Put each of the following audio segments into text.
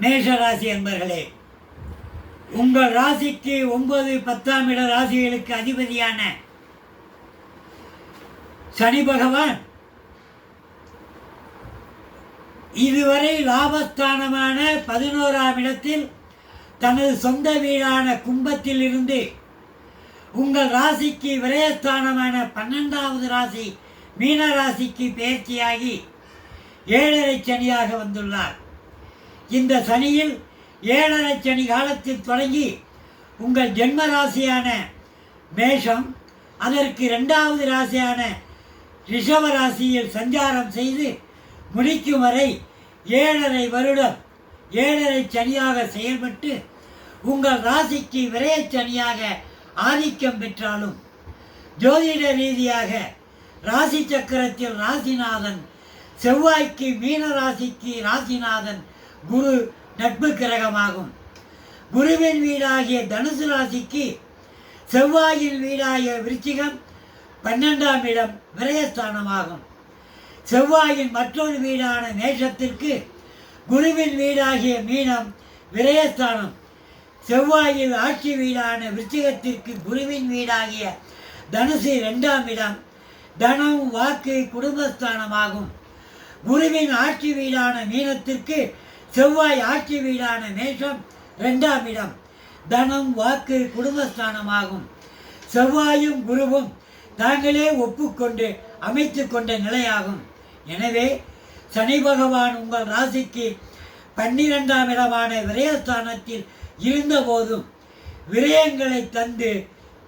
மேஷராசி என்பர்களே, உங்கள் ராசிக்கு 9, 10ஆம் இட ராசிகளுக்கு அதிபதியான சனி பகவான் இதுவரை லாபஸ்தானமான 11ஆம் இடத்தில் தனது சொந்த வீடான கும்பத்தில் இருந்து உங்கள் ராசிக்கு விரயஸ்தானமான 12வது ராசி மீன ராசிக்கு பெயர்ச்சியாகி 7.5 சனியாக வந்துள்ளார். இந்த சனியில் 7.5 சனி காலத்தில் தொடங்கி உங்கள் ஜென்ம ராசியான மேஷம், அதற்கு 2வது ராசியான ரிஷப ராசியில் சஞ்சாரம் செய்து முடிக்கும் வரை 7.5 வருடம் 7.5 சனியாக செயல்பட்டு உங்கள் ராசிக்கு விரயச்சனியாக ஆதிக்கம் பெற்றாலும், ஜோதிட ரீதியாக ராசி சக்கரத்தில் ராசிநாதன் செவ்வாய்க்கு மீன ராசிக்கு ராசிநாதன் குரு நட்பு கிரகமாகும். குருவின் வீடாகிய தனுசு ராசிக்கு செவ்வாயின் வீடாகிய விருச்சிகம் 12ஆம் இடம் விரயஸ்தானமாகும். செவ்வாயின் மற்றொரு வீடான மேஷத்திற்கு குருவின் வீடாகிய மீனம் விரயஸ்தானம். செவ்வாயில் ஆட்சி வீடான விருச்சிகத்திற்கு குருவின் வீடாகிய தனுசு 2ஆம் இடம் தனம் வாக்கு குடும்பஸ்தானமாகும். குருவின் ஆட்சி வீடான மீனத்திற்கு செவ்வாய் ஆட்சி வீடான மேஷம் 2ஆம் இடம் தனம் வாக்கு குடும்பஸ்தானமாகும். செவ்வாயும் குருவும் தாங்களே ஒப்புக்கொண்டு அமைத்து கொண்ட நிலையாகும். எனவே சனி பகவான் உங்கள் ராசிக்கு 12ஆம் இடமான விரயஸ்தானத்தில் இருந்த போதும் விரயங்களை தந்து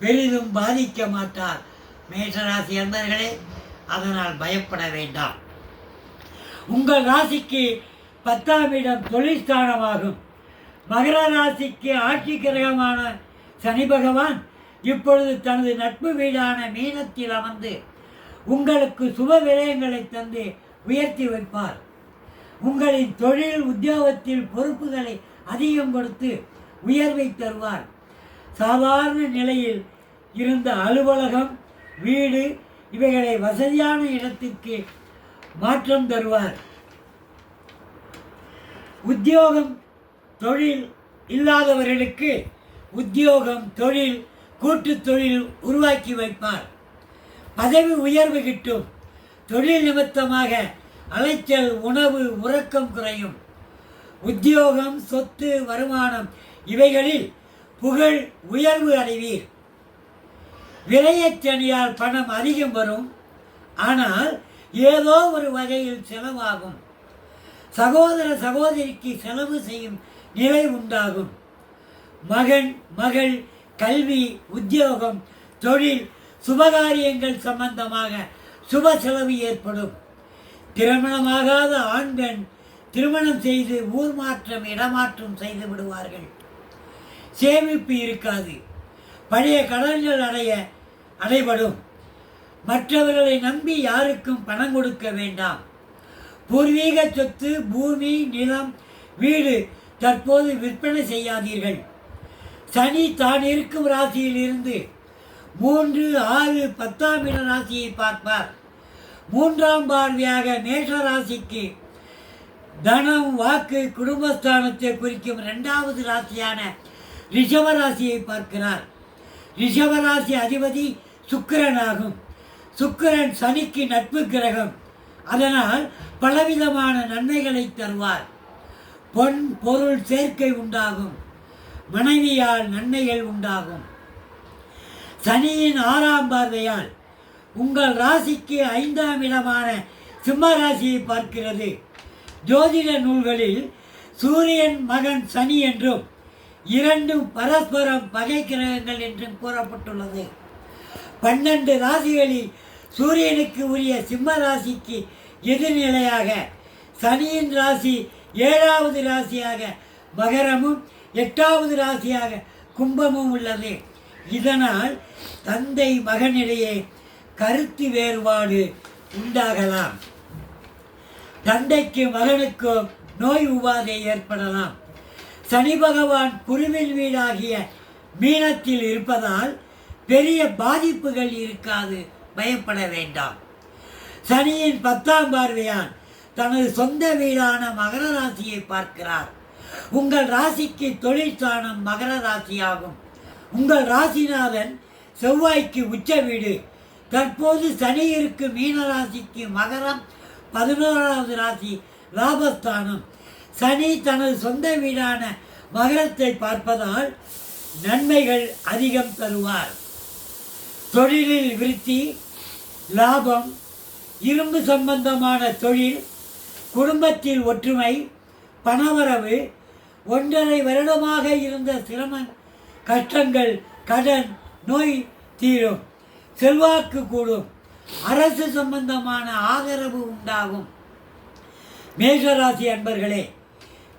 பெரிதும் பாதிக்க மாட்டார். மேஷராசி அன்பர்களே, அதனால் பயப்பட வேண்டாம். உங்கள் ராசிக்கு 10ஆம் இடம் தொழில் ஸ்தானமாகும். மகர ராசிக்கு ஆட்சி கிரகமான சனி பகவான் இப்பொழுது தனது நட்பு வீடான மீனத்தில் அமர்ந்து உங்களுக்கு சுப விரயங்களை தந்து உயர்த்தி வைப்பார். உங்களின் தொழில் உத்தியோகத்தில் பொறுப்புகளை அதிகம் கொடுத்து உயர்வை தருவார். சாதாரண நிலையில் இருந்த அலுவலகம், வீடு இவைகளை வசதியான இடத்திற்கு மாற்றம் தருவார். உத்தியோகம் தொழில் இல்லாதவர்களுக்கு உத்தியோகம் தொழில் கூட்டு தொழில் உருவாக்கி வைப்பார். பதவி உயர்வு கிட்டும். தொழில் நிமித்தமாக அலைச்சல், உணவு, உறக்கம் குறையும். உத்தியோகம், சொத்து, வருமானம் இவைகளில் புகழ் உயர்வு அடைவீர். விரயச்சனியால் பணம் அதிகம் வரும், ஆனால் ஏதோ ஒரு வகையில் செலவாகும். சகோதர சகோதரிக்கு செலவு செய்யும் நிலை உண்டாகும். மகன் மகள் கல்வி, உத்தியோகம், தொழில், சுபகாரியங்கள் சம்பந்தமாக சுப செலவு ஏற்படும். திருமணமாகாத ஆண் பெண் திருமணம் செய்து ஊர் மாற்றம் இடமாற்றம் செய்து விடுவார்கள். சேமிப்பு இருக்காது. பழைய கடன்கள் அடைபடும். மற்றவர்களை நம்பி யாருக்கும் பணம் கொடுக்க வேண்டாம். பூர்வீக சொத்து, பூமி, நிலம், வீடு தற்போது விற்பனை செய்யாதீர்கள். சனி தான் இருக்கும் ராசியில் இருந்து 3, 6, 10ஆம் இட ராசியை பார்ப்பார். 3ஆம் பார்வையாக மேஷ ராசிக்கு தனம் வாக்கு குடும்பஸ்தானத்தை குறிக்கும் 2வது ராசியான ரிஷப ராசியை பார்க்கிறார். ரிஷப ராசி அதிபதி சுக்கிரன் ஆகும். சுக்கிரன் சனிக்கு நட்பு கிரகம். அதனால் பலவிதமான நன்மைகளை தருவார். பொன் பொருள் சேர்க்கை உண்டாகும். மனைவியால் நன்மைகள் உண்டாகும். சனியின் 6ஆம் பார்வையால் உங்கள் ராசிக்கு 5ஆம் இடமான சிம்ம ராசியை பார்க்கிறது. ஜோதிட நூல்களில் சூரியன் மகன் சனி என்றும் இரண்டும் பரஸ்பரம் பகை கிரகங்கள் என்றும் கூறப்பட்டுள்ளது. 12 ராசிகளில் சூரியனுக்கு உரிய சிம்ம ராசிக்கு எதிர்நிலையாக சனியின் ராசி 7வது ராசியாக மகரமும் 8வது ராசியாக கும்பமும் உள்ளது. இதனால் தந்தை மகனிடையே கருத்து வேறுபாடு உண்டாகலாம். தந்தைக்கு மகனுக்கும் நோய் உபாதை ஏற்படலாம். சனி பகவான் குருவின் வீடாகிய மீனத்தில் இருப்பதால் பெரிய பாதிப்புகள் இருக்காது. பயப்பட வேண்டாம். சனியின் 10ஆம் பார்வையால் தனது சொந்த வீடான மகர ராசியை பார்க்கிறார். உங்கள் ராசிக்கு தொழில் ஸ்தானம் மகர ராசியாகும். உங்கள் ராசிநாதன் செவ்வாய்க்கு உச்ச வீடு. தற்போது சனி இருக்கு மீன ராசிக்கு மகரம் 11வது ராசி லாபஸ்தானம். சனி தனது சொந்த வீடான மகரத்தை பார்ப்பதால் நன்மைகள் அதிகம் தருவார். தொழிலில் விருத்தி, லாபம், இரும்பு சம்பந்தமான தொழில், குடும்பத்தில் ஒற்றுமை, பணவரவு, 1.5 வருடமாக இருந்த கஷ்டங்கள், கடன், நோய் தீரும், செல்வாக்கு கூடும், அரசு சம்பந்தமான ஆதரவு உண்டாகும். மேஷராசி அன்பர்களே,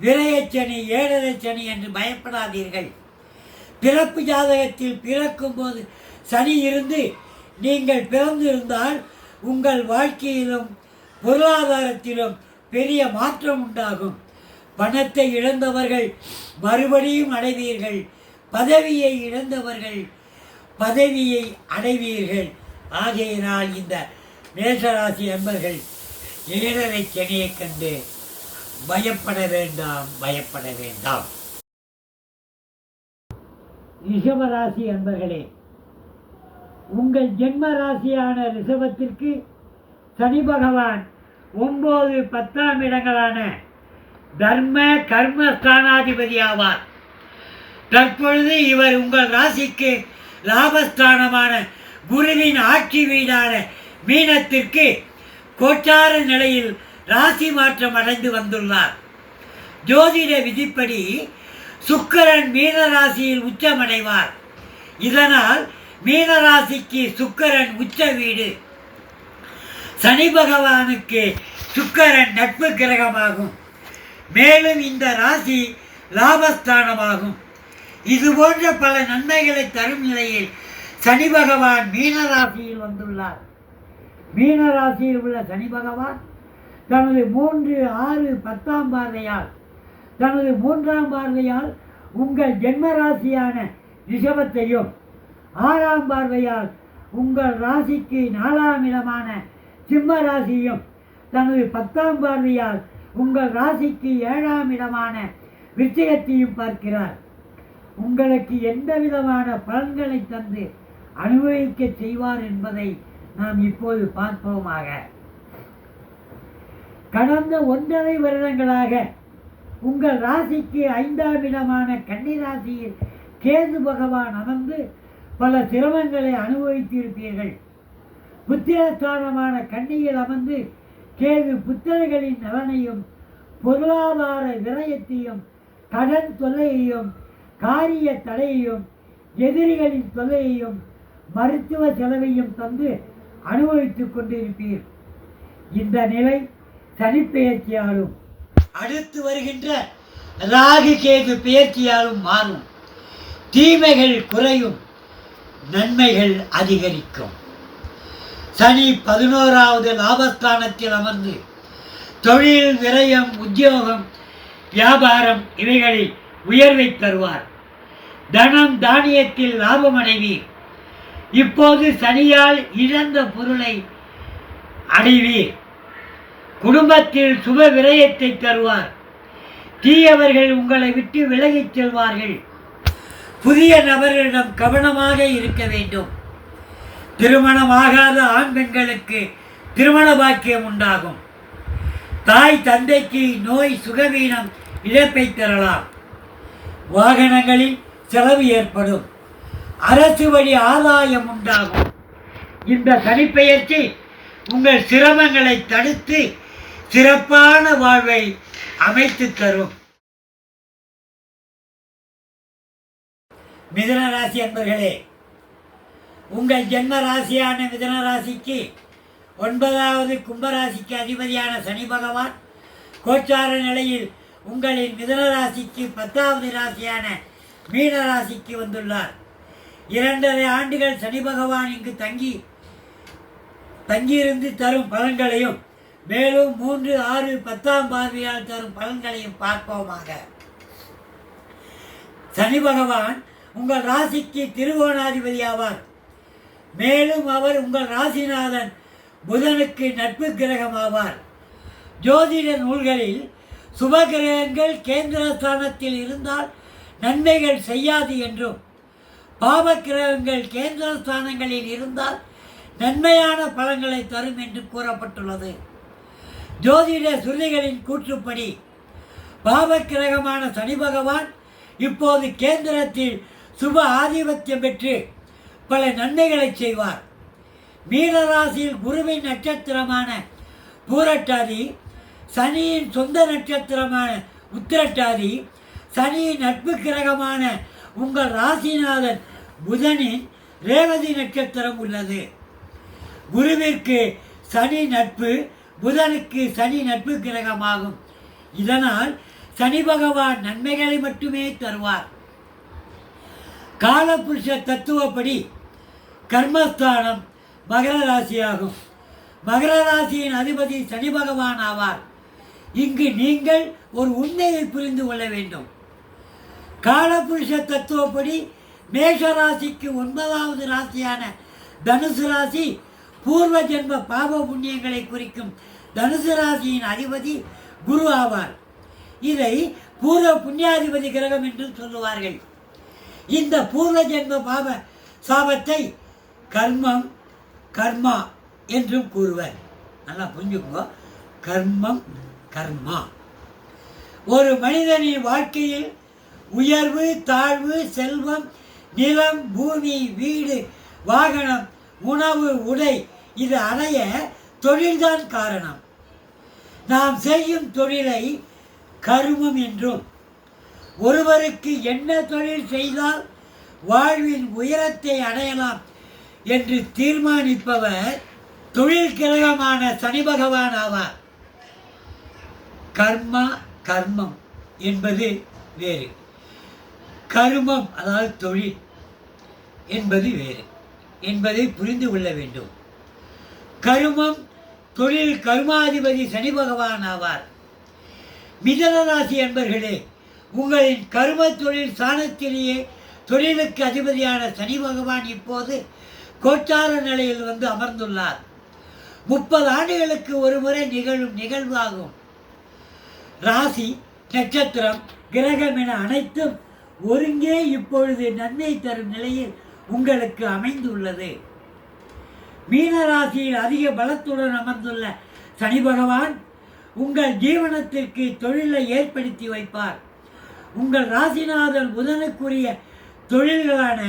விரயச்சனி 7.5 சனி என்று பயப்படாதீர்கள். பிறப்பு ஜாதகத்தில் பிறக்கும் போது சனி இருந்து நீங்கள் பிறந்திருந்தால் உங்கள் வாழ்க்கையிலும் பொருளாதாரத்திலும் பெரிய மாற்றம் உண்டாகும். பணத்தை இழந்தவர்கள் மறுபடியும் அடைவீர்கள். பதவியை இழந்தவர்கள் பதவியை அடைவீர்கள். ஆகையினால் இந்த மேஷராசி அன்பர்கள் 7.5 சனியை கண்டு பயப்பட வேண்டாம், பயப்பட வேண்டாம். ரிஷபராசி அன்பர்களே, உங்கள் ஜென்ம ராசியான ரிஷபத்திற்கு சனி பகவான் 9, 10ஆம் இடங்களான தர்ம கர்ம ஸ்தானாதிபதி ஆவார். தற்பொழுது இவர் உங்கள் ராசிக்கு லாபஸ்தானமான குருவின் ஆட்சி வீடான மீனத்திற்கு கோச்சார நிலையில் ராசி மாற்றம் அடைந்து வந்துள்ளார். ஜோதிட விதிப்படி சுக்கிரன் மீன ராசியில் உச்சமடைவார். இதனால் மீனராசிக்கு சுக்கிரன் உச்ச வீடு. சனி பகவானுக்கு சுக்கிரன் நட்பு கிரகமாகும். மேலும் இந்த ராசி லாபஸ்தானமாகும். இது போன்ற பல நன்மைகளை தரும் நிலையில் சனி பகவான் மீனராசியில் வந்துள்ளார். மீனராசியில் உள்ள சனி பகவான் தனது 3, 6, 10ஆம் பார்வையால், தனது 3ஆம் பார்வையால் உங்கள் ஜென்ம ராசியான ரிஷபத்தையும், 6ஆம் பார்வையால் உங்கள் ராசிக்கு 4ஆம் இடமான சிம்ம ராசியும், தனது 10ஆம் பார்வையால் உங்கள் ராசிக்கு 7ஆம் இடமான விருச்சிகத்தையும் பார்க்கிறார். உங்களுக்கு எந்த விதமான பலன்களை தந்து அனுபவிக்க செய்வார் என்பதை நாம் இப்போது பார்ப்போமாக. கடந்த 1.5 வருடங்களாக உங்கள் ராசிக்கு 5ஆம் இடமான கன்னி ராசியில் கேது பகவான் அமர்ந்து பல சிரமங்களை அனுபவித்திருப்பீர்கள். புத்திரஸ்தானமான கன்னியில் அமர்ந்து கேது புத்திரர்களின் நலனையும் பொருளாதார விரயத்தையும் கடன் தொல்லையையும் காரிய தடையையும் எதிரிகளின் தொல்லையையும் மருத்துவ செலவையும் தந்து அனுபவித்துக் கொண்டிருப்பீர். இந்த நிலை சனிப்பெயர்ச்சியாலும் அடுத்து வருகின்ற ராகு கேது பெயர்ச்சியாலும் மாறும். தீமைகள் குறையும், நன்மைகள் அதிகரிக்கும். சனி 11வது லாபஸ்தானத்தில் அமர்ந்து தொழில், விரயம், உத்தியோகம், வியாபாரம் இவைகளில் உயர்வை தருவார். தனம் தானியத்தில் லாபம் அடைவீர். இப்போது சனியால் இழந்த பொருளை அடைவீர். குடும்பத்தில் சுப விரயத்தை தருவார். தீயவர்கள் உங்களை விட்டு விலகிச் செல்வார்கள். புதிய நபர்களிடம் கவனமாக இருக்க வேண்டும். திருமணமாகாத ஆண் பெண்களுக்கு திருமண பாக்கியம் உண்டாகும். தாய் தந்தைக்கு நோய், சுகவீனம், இழப்பை தரலாம். வாகனங்களில் செலவு ஏற்படும். அரசு வழி ஆதாயம் உண்டாகும். இந்த சனிப்பெயர்ச்சி உங்கள் சிரமங்களை தடுத்து சிறப்பான வாழ்வை அமைத்து தரும். மிதுன ராசி அன்பர்களே, உங்கள் ஜென்ம ராசியான மிதுன ராசிக்கு 9வது கும்பராசிக்கு அதிபதியான சனி பகவான் கோச்சார நிலையில் உங்களின் மிதுன ராசிக்கு 10வது ராசியான மீன ராசிக்கு வந்துள்ளார். 2.5 ஆண்டுகள் சனி பகவான் இங்கு தங்கியிருந்து தரும் பலன்களையும் மேலும் 3, 6, 10ஆம் பார்வையால் தரும் பலன்களையும் பார்ப்போமாக. சனி பகவான் உங்கள் ராசிக்கு திருவோணாதிபதி ஆவார். மேலும் அவர் உங்கள் ராசிநாதன் புதனுக்கு நட்பு கிரகம் ஆவார். ஜோதிட நூல்களில் சுபகிரகங்கள் கேந்திரஸ்தானத்தில் இருந்தால் நன்மைகள் செய்யாது என்றும், பாவக்கிரகங்கள் கேந்திரஸ்தானங்களில் இருந்தால் நன்மையான பலன்களை தரும் என்று கூறப்பட்டுள்ளது. ஜோதிட சுருதிகளின் கூற்றுப்படி பாவக்கிரகமான சனி பகவான் இப்போது கேந்திரத்தில் சுப ஆதிபத்தியம் பெற்று பல நன்மைகளை செய்வார். மீனராசியில் குருவின் நட்சத்திரமான பூரட்டாதி, சனியின் சொந்த நட்சத்திரமான உத்திரட்டாதி, சனியின் நட்பு கிரகமான உங்கள் ராசிநாதன் புதனின் ரேவதி நட்சத்திரம் உள்ளது. குருவிற்கு சனி நட்பு, புதனுக்கு சனி நட்பு கிரகமாகும். இதனால் சனி பகவான் நன்மைகளை மட்டுமே தருவார். காலபுருஷ தத்துவப்படி கர்மஸ்தானம் மகர ராசியாகும். மகர ராசியின் அதிபதி சனி பகவான் ஆவார். இங்கு நீங்கள் ஒரு உண்மையை புரிந்து கொள்ள வேண்டும். காலபுருஷ தத்துவப்படி மேஷ ராசிக்கு 9வது ராசியான தனுசு ராசி பூர்வ ஜென்ம பாவ புண்ணியங்களை குறிக்கும். தனுசு ராசியின் அதிபதி குரு ஆவார். இதை பூர்வ புண்ணியாதிபதி கிரகம் என்று சொல்லுவார்கள். இந்த பூர்வ ஜென்ம பாவ சாபத்தை கர்மம், கர்மா என்றும் கூறுவர். நல்லா புரிஞ்சுக்கோ, கர்மம், கர்மா. ஒரு மனிதனின் வாழ்க்கையில் உயர்வு, தாழ்வு, செல்வம், நிலம், பூமி, வீடு, வாகனம், உணவு, உடை இது அடைய தொழில்தான் காரணம். நாம் செய்யும் தொழிலை கர்மம் என்றும், ஒருவருக்கு என்ன தொழில் செய்தால் வாழ்வின் உயரத்தை அடையலாம் என்று தீர்மானிப்பவர் தொழில் கிரகமான சனி பகவான் ஆவார். கர்மா, கர்மம் என்பது வேறு, கர்மம் அதாவது தொழில் என்பது வேறு என்பதை புரிந்து கொள்ள வேண்டும். கர்மம், தொழில் கர்மாதிபதி சனி பகவான் ஆவார். மிதன ராசி என்பர்களே, உங்களின் கர்ம தொழில் ஸ்தானத்திலேயே தொழிலுக்கு அதிபதியான சனி பகவான் இப்போது கோச்சார நிலையில் வந்து அமர்ந்துள்ளார். 30 ஆண்டுகளுக்கு ஒரு முறை நிகழும் நிகழ்வாகும். ராசி, நட்சத்திரம், கிரகம் என அனைத்தும் ஒருங்கே இப்பொழுது நன்மை தரும் நிலையில் உங்களுக்கு அமைந்துள்ளது. மீன ராசியில் அதிக பலத்துடன் அமர்ந்துள்ள சனி பகவான் உங்கள் ஜீவனத்திற்கு தொழிலை ஏற்படுத்தி வைப்பார். உங்கள் ராசிநாதன் புதனுக்குரிய தொழில்களான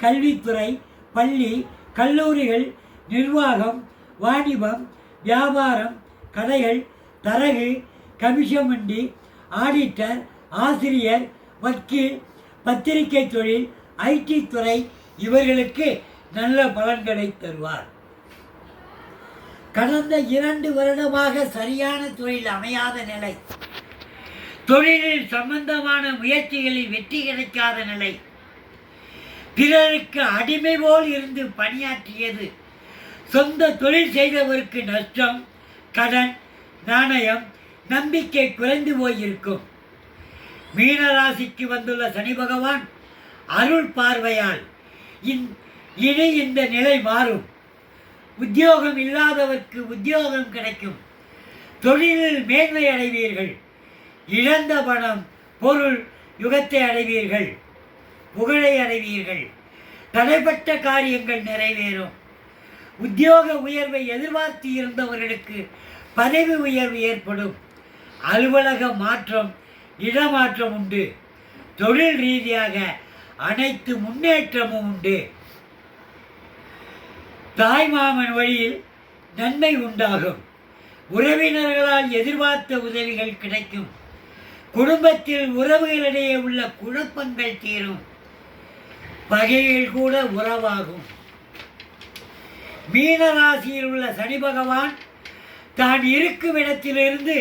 கல்வித்துறை, பள்ளி, கல்லூரிகள், நிர்வாகம், வாணிபம், வியாபாரம், கடைகள், தரகு, கமிஷன் வண்டி, ஆடிட்டர், ஆசிரியர், வக்கீல், பத்திரிகை தொழில், ஐடி துறை இவர்களுக்கு நல்ல பலன்களை தருவார். கடந்த 2 வருடமாக சரியான தொழில் அமையாத நிலை, தொழிலில் சம்பந்தமான முயற்சிகளில் வெற்றி கிடைக்காத நிலை, பிறருக்கு அடிமை போல் இருந்து பணியாற்றியது, சொந்த தொழில் செய்தவருக்கு நஷ்டம், கடன், நாணயம், நம்பிக்கை குறைந்து போயிருக்கும். மீனராசிக்கு வந்துள்ள சனி பகவான் அருள் பார்வையால் இனி இந்த நிலை மாறும். உத்தியோகம் இல்லாதவர்க்கு உத்தியோகம் கிடைக்கும். தொழிலில் மேன்மை அடைவீர்கள். இழந்த பணம், பொருள், யுகத்தை அடைவீர்கள். புகழை அடைவீர்கள். தடைப்பட்ட காரியங்கள் நிறைவேறும். உத்தியோக உயர்வை எதிர்பார்த்து இருந்தவர்களுக்கு பதவி உயர்வு ஏற்படும். அலுவலக மாற்றம், இடமாற்றம் உண்டு. தொழில் ரீதியாக அனைத்து முன்னேற்றமும் உண்டு. தாய்மாமன் வழியில் நன்மை உண்டாகும். உறவினர்களால் எதிர்பார்த்த உதவிகள் கிடைக்கும். குடும்பத்தில் உறவுகளிடையே உள்ள குழப்பங்கள் தீரும். பகைகள் கூட உறவாகும். மீன ராசியில் உள்ள சனி பகவான் தான் இருக்கும் இடத்திலிருந்து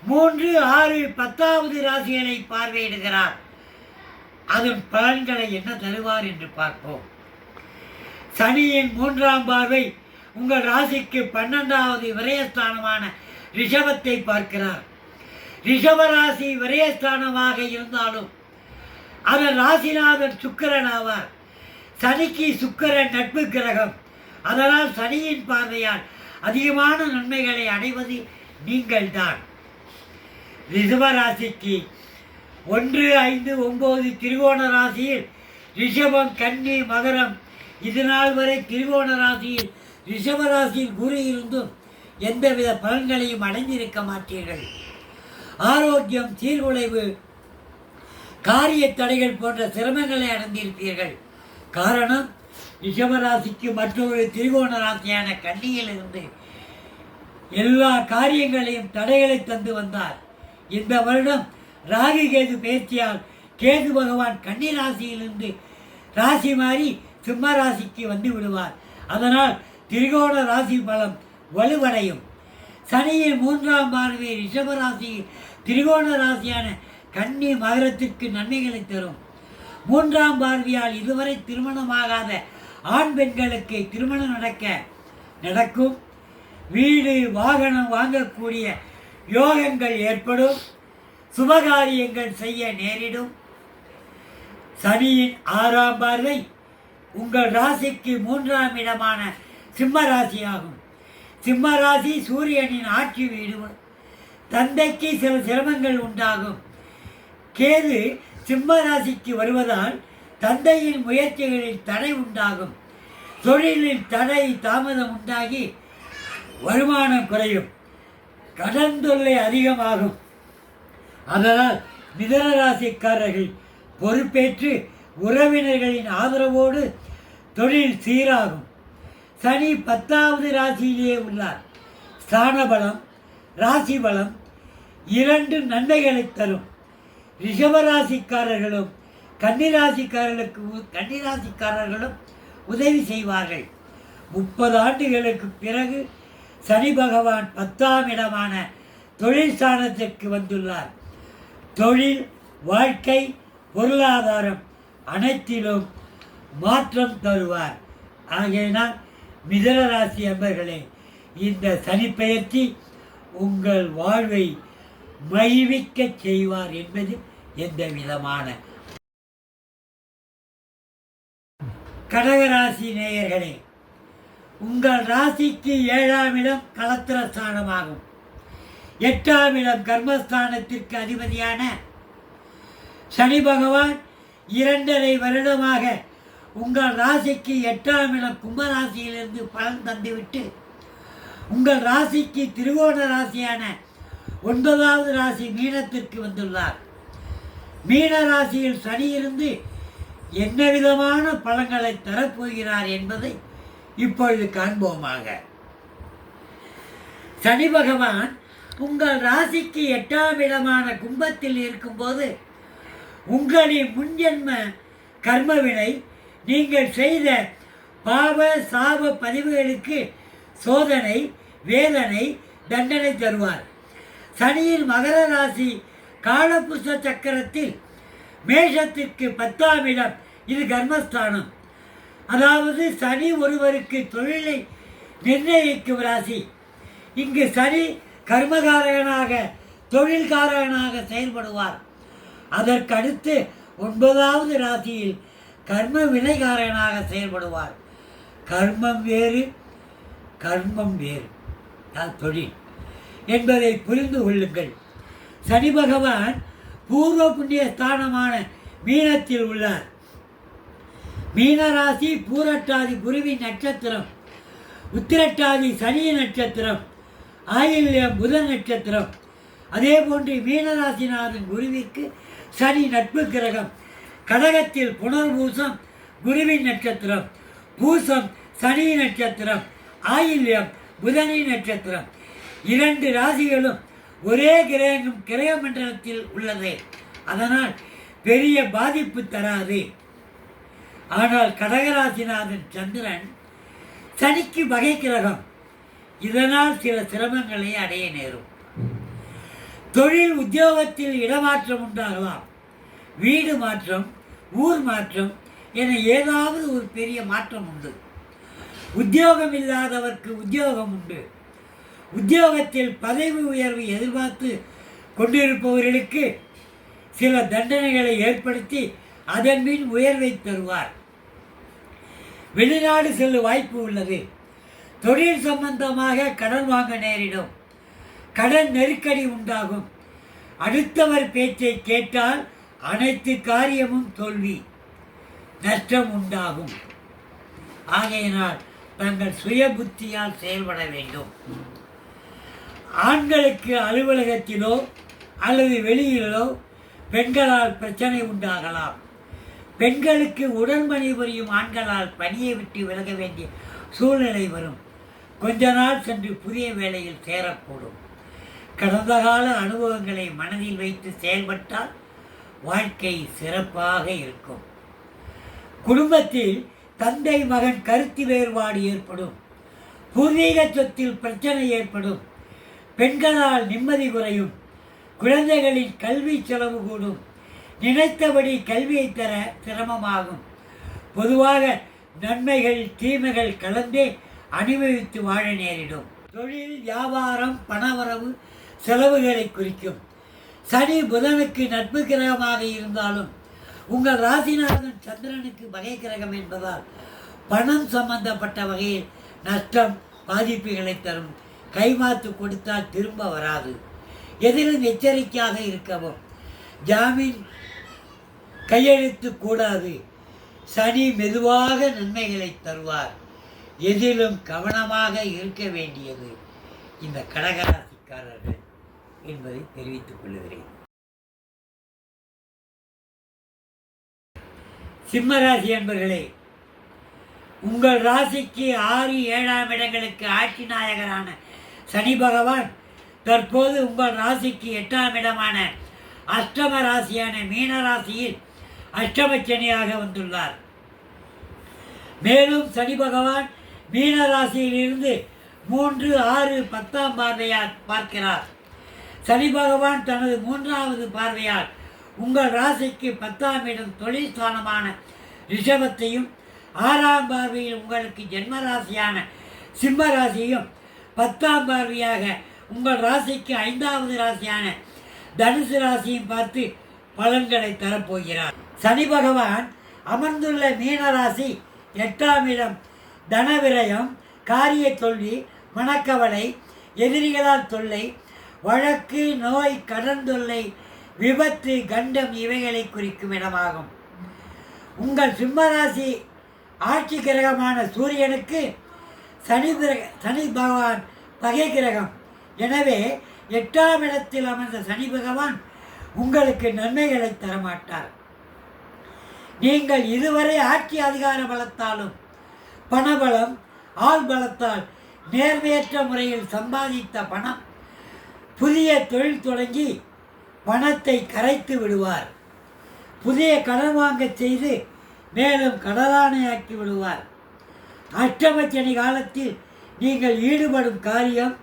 3, 6, 10வது ராசிகளை பார்வையிடுகிறார். அதன் பலன்களை என்ன தருவார் என்று பார்ப்போம். சனியின் 3ஆம் பார்வை உங்கள் ராசிக்கு 12வது விரயஸ்தானமான ரிஷபத்தை பார்க்கிறார். ரிஷப ராசி விரயஸ்தானமாக இருந்தாலும் அதன் ராசிநாதன் சுக்கிரன் ஆவார். சனிக்கு சுக்கிரன் நட்பு கிரகம். அதனால் சனியின் பார்வையால் அதிகமான நன்மைகளை அடைவது நீங்கள்தான். ரிஷப ராசிக்கு 1, 5, 9 திரிகோண ராசியில் ரிஷபம், கன்னி, மகரம் இது நாள் வரை திரிகோண ராசியில் ரிஷப ராசியில் குரு இருந்தும் எந்தவித பலன்களையும் அடைந்திருக்க மாட்டீர்கள். ஆரோக்கியம் சீர்குலைவு, காரிய தடைகள் போன்ற சிரமங்களை அடைந்திருப்பீர்கள். காரணம், ரிஷபராசிக்கு மற்றொரு திரிகோண ராசியான கன்னியிலிருந்து எல்லா காரியங்களையும் தடைகளை தந்து வந்தார். இந்த வருடம் ராகு கேது பேச்சியால் கேது பகவான் கன்னி ராசியிலிருந்து ராசி மாறி சிம்ம ராசிக்கு வந்து விடுவார். அதனால் திரிகோண ராசி பலம் வலுவடையும். சனியின் 3ஆம் பார்வை ரிஷபராசியில் திரிகோண ராசியான கன்னி மகரத்திற்கு நன்மைகளை தரும். 3ஆம் பார்வையால் இதுவரை திருமணமாகாத ஆண் பெண்களுக்கு திருமணம் நடக்கும். வீடு வாகனம் வாங்கக்கூடிய யோகங்கள் ஏற்படும். சுபகாரியங்கள் செய்ய நேரிடும். சனியின் 6ஆம் பார்வை உங்கள் ராசிக்கு 3ஆம் இடமான சிம்ம ராசியாகும். சிம்ம ராசி சூரியனின் ஆட்சி வீடு. தந்தைக்கு சில சிரமங்கள் உண்டாகும். கேது சிம்ம ராசிக்கு வருவதால் தந்தையின் முயற்சிகளில் தடை உண்டாகும். தொழிலில் தடை தாமதம் உண்டாகி வருமானம் குறையும். கடன் தொல்லை அதிகமாகும். அதனால் மிதுன ராசிக்காரர்கள் பொறுப்பேற்று உறவினர்களின் ஆதரவோடு தொழில் சீராகும். சனி 10வது ராசியிலேயே உள்ளார். ஸ்தான பலம், ராசி பலம் 2 நன்மைகளை தரும். ரிஷபராசிக்காரர்களும் கன்னிராசிக்காரர்களும் உதவி செய்வார்கள். 30 ஆண்டுகளுக்கு பிறகு சனி பகவான் 10ஆம் இடமான தொழில் ஸ்தானத்திற்கு வந்துள்ளார். தொழில், வாழ்க்கை, பொருளாதாரம் அனைத்திலும் மாற்றம் தருவார். ஆகையினால் மிதுன ராசி அன்பர்களே, இந்த சனிப்பெயர்ச்சி உங்கள் வாழ்வை மகிழ்விக்க செய்வார் என்பது எந்த விதமான. கடகராசி நேயர்களே, உங்கள் ராசிக்கு 7ஆம் இடம் கலத்திர ஸ்தானமாகும். 8ஆம் இடம் கர்மஸ்தானத்திற்கு அதிபதியான சனி பகவான் 2.5 வருடமாக உங்கள் ராசிக்கு 8ஆம் இடம் கும்பராசியிலிருந்து பலன் தந்துவிட்டு உங்கள் ராசிக்கு திரிகோண ராசியான 9வது ராசி மீனத்திற்கு வந்துள்ளார். மீன ராசியில் சனி இருந்து என்ன விதமான பலன்களை தரப்போகிறார் என்பதை இப்பொழுது காண்போமாக. சனி பகவான் உங்கள் ராசிக்கு 8ஆம் இடமான கும்பத்தில் இருக்கும்போது உங்களின் முன்ஜென்ம கர்மவினை, நீங்கள் செய்த பாவ சாப பதிவுகளுக்கு சோதனை, வேதனை, தண்டனை தருவார். சனியின் மகர ராசி காலபுருஷ சக்கரத்தில் மேஷத்திற்கு 10ஆம் இடம், இது கர்மஸ்தானம். அதாவது சனி ஒருவருக்கு தொழிலை நிர்ணயிக்கும் ராசி. இங்கு சனி கர்மகாரகனாக, தொழில்காரகனாக செயல்படுவார். அதற்கடுத்து 9வது ராசியில் கர்ம வினைகாரகனாக செயல்படுவார். கர்மம் வேறு, கர்மம் வேறு, தொழில் என்பதை புரிந்து கொள்ளுங்கள். சனி பகவான் பூர்வ புண்ணிய ஸ்தானமான மீனத்தில் உள்ளார். மீனராசி பூரட்டாதி குருவின் நட்சத்திரம், உத்திரட்டாதி சனி நட்சத்திரம், ஆயில்யம் புதன் நட்சத்திரம். அதே போன்று மீனராசிநாதன் குருவிற்கு சனி நட்பு கிரகம். கடகத்தில் புனர்பூசம் குருவின் நட்சத்திரம், பூசம் சனி நட்சத்திரம், ஆயில்யம் புதனின் நட்சத்திரம். 2 ராசிகளும் ஒரே கிரக மண்டலத்தில் உள்ளது. அதனால் பெரிய பாதிப்பு தராது. ஆனால் கடகராசிநாதன் சந்திரன் சனிக்கு வகை கிரகம். இதனால் சில சிரமங்களை அடைய நேரும். தொழில் உத்தியோகத்தில் இடமாற்றம் உண்டாகலாம். வீடு மாற்றம், ஊர் மாற்றம் என ஏதாவது ஒரு பெரிய மாற்றம் உண்டு. உத்தியோகம் இல்லாதவர்க்கு உத்தியோகம் உண்டு. உத்தியோகத்தில் பதவி உயர்வு எதிர்பார்த்து கொண்டிருப்பவர்களுக்கு சில தண்டனைகளை ஏற்படுத்தி அதன் பின் உயர்வை தருவார். வெளிநாடு செல்லும் வாய்ப்பு உள்ளது. தொழில் சம்பந்தமாக கடன் வாங்க நேரிடும். கடன் நெருக்கடி உண்டாகும். அடுத்தவர் பேச்சை கேட்டால் அனைத்து காரியமும் தோல்வி, நஷ்டம் உண்டாகும். ஆகையினால் தங்கள் சுய புத்தியால் செயல்பட வேண்டும். ஆண்களுக்கு அலுவலகத்திலோ அல்லது வெளியிலோ பெண்களால் பிரச்சனை உண்டாகலாம். பெண்களுக்கு உடன் பணிபுரியும் ஆண்களால் பணியை விட்டு விலக வேண்டிய சூழ்நிலை வரும். கொஞ்ச நாள் சென்று புதிய வேலையில் சேரக்கூடும். கடந்த கால அனுபவங்களை மனதில் வைத்து செயல்பட்டால் வாழ்க்கை சிறப்பாக இருக்கும். குடும்பத்தில் தந்தை மகன் கருத்து வேறுபாடு ஏற்படும். பூர்வீக சொத்தில் பிரச்சனை ஏற்படும். பெண்களால் நிம்மதி குறையும். குழந்தைகளின் கல்வி செலவு கூடும். நினைத்தபடி கல்வியை தர சிரமமாகும். பொதுவாக நன்மைகள் தீமைகள் கலந்தே அனுபவித்து வாழ நேரிடும். தொழில் வியாபாரம் பணவரவு செலவுகளை குறிக்கும். சனி புதனுக்கு நட்பு கிரகமாக இருந்தாலும் உங்கள் ராசிநாதன் சந்திரனுக்கு வகை கிரகம் என்பதால் பணம் சம்பந்தப்பட்ட வகையில் நஷ்டம் பாதிப்புகளை தரும். கைமாத்து கொடுத்தால் திரும்ப வராது. எதிலும் எச்சரிக்கையாக இருக்கவும். ஜாமீன் கையெழுத்து கூடாது. சனி மெதுவாக நன்மைகளை தருவார். எதிலும் கவனமாக இருக்க வேண்டியது இந்த கடகராசிக்காரர்கள் என்பதை தெரிவித்துக் கொள்கிறேன். சிம்மராசி என்பர்களே, உங்கள் ராசிக்கு 6, 7ஆம் இடங்களுக்கு ஆட்சி நாயகரான சனி பகவான் தற்போது உங்கள் ராசிக்கு 8ஆம் இடமான அஷ்டம ராசியான மீன ராசியில் அஷ்டமச்சனியாக வந்துள்ளார். மேலும் சனி பகவான் மீன ராசியிலிருந்து 3, 6, 10ஆம் பார்வையால் பார்க்கிறார். சனி பகவான் தனது 3வது பார்வையால் உங்கள் ராசிக்கு 10ஆம் இடம் தொழில் ஸ்தானமான ரிஷபத்தையும் 6ஆம் பார்வையில் உங்களுக்கு ஜென்ம ராசியான சிம்ம ராசியும் 10ஆம் பார்வையாக உங்கள் ராசிக்கு 5வது ராசியான தனுசு ராசியும் பார்த்து பலன்களை தரப்போகிறார். சனி பகவான் அமர்ந்துள்ள மீன ராசி 8ஆம் இடம் தனவிரயம், காரிய தோல்வி, மனக்கவலை, எதிரிகளால் தொல்லை, வழக்கு, நோய், கடன் தொல்லை, விபத்து, கண்டம் இவைகளை குறிக்கும் இடமாகும். உங்கள் சிம்மராசி ஆட்சி கிரகமான சூரியனுக்கு சனி பகவான் பகை கிரகம். எனவே 8ஆம் இடத்தில் அமர்ந்த சனி பகவான் உங்களுக்கு நன்மைகளை தரமாட்டார். நீங்கள் இதுவரை ஆட்சி அதிகார பலத்தாலும் பணபலம் ஆள் பலத்தால் நேர்மையற்ற முறையில் சம்பாதித்த பணம் புதிய தொழில் தொடங்கி பணத்தை கரைத்து விடுவார். புதிய கடன் வாங்க செய்து மேலும் கடலானையாக்கி விடுவார். அஷ்டமச்சனி காலத்தில் நீங்கள் ஈடுபடும் காரியம்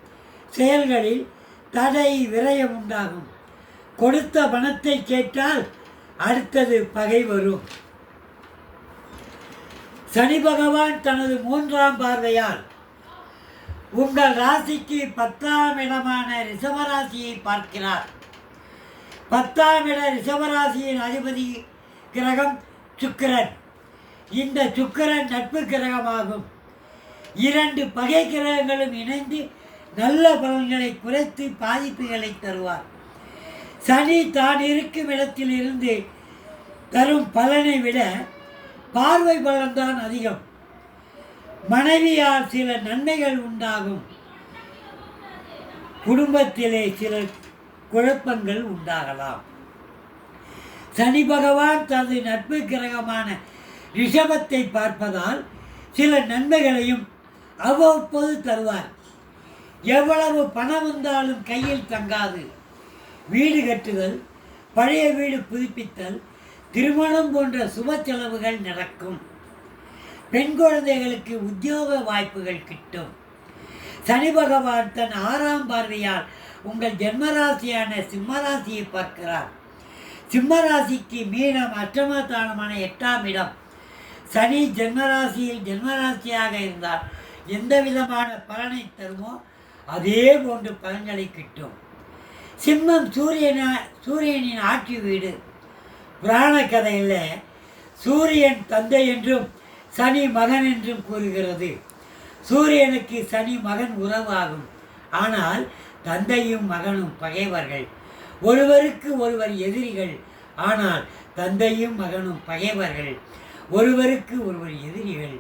செயல்களில் தடை விரயம் உண்டாகும். கொடுத்த பணத்தை கேட்டால் அடுத்தது பகை வரும். சனி பகவான் தனது 3ஆம் பார்வையால் உங்கள் ராசிக்கு 10ஆம் இடமான ரிஷபராசியை பார்க்கிறார். 10ஆம் இட ரிஷபராசியின் அதிபதி கிரகம் சுக்கிரன். இந்த சுக்கிரன் நட்பு கிரகமாகும். 2 பகை கிரகங்களும் இணைந்து நல்ல பலன்களை குறைத்து பாதிப்புகளை தருவார். சனி தான் இருக்கும் இடத்தில் இருந்து தரும் பலனை விட பார்வை பலன்தான் அதிகம். மனைவியால் சில நன்மைகள் உண்டாகும். குடும்பத்திலே சில குழப்பங்கள் உண்டாகலாம். சனி பகவான் தனது நட்பு கிரகமான ரிஷபத்தை பார்ப்பதால் சில நன்மைகளையும் அவ்வப்போது தருவார். எவ்வளவு பணம் வந்தாலும் கையில் தங்காது. வீடு கட்டுதல், பழைய வீடு புதுப்பித்தல், திருமணம் போன்ற சுப செலவுகள் நடக்கும். பெண் குழந்தைகளுக்கு உத்தியோக வாய்ப்புகள் கிட்டும். சனி பகவான் தன் 6ஆம் பார்வையால் உங்கள் ஜென்மராசியான சிம்மராசியை பார்க்கிறார். சிம்மராசிக்கு மீனம் அஷ்டமஸ்தானமான 8ஆம் இடம். சனி ஜென்மராசியில் ஜென்மராசியாக இருந்தால் எந்த விதமான பலனை தருமோ அதே போன்று பலன்களை கிட்டும். சிம்மம் சூரியனின் ஆட்சி வீடு. புராண கதையில் சூரியன் தந்தை என்றும் சனி மகன் என்றும் கூறுகிறது. சூரியனுக்கு சனி மகன் உறவாகும். ஆனால் தந்தையும் மகனும் பகைவர்கள். ஒருவருக்கு ஒருவர் எதிரிகள், ஆனால் தந்தையும் மகனும் பகைவர்கள். ஒருவருக்கு ஒருவர் எதிரிகள்.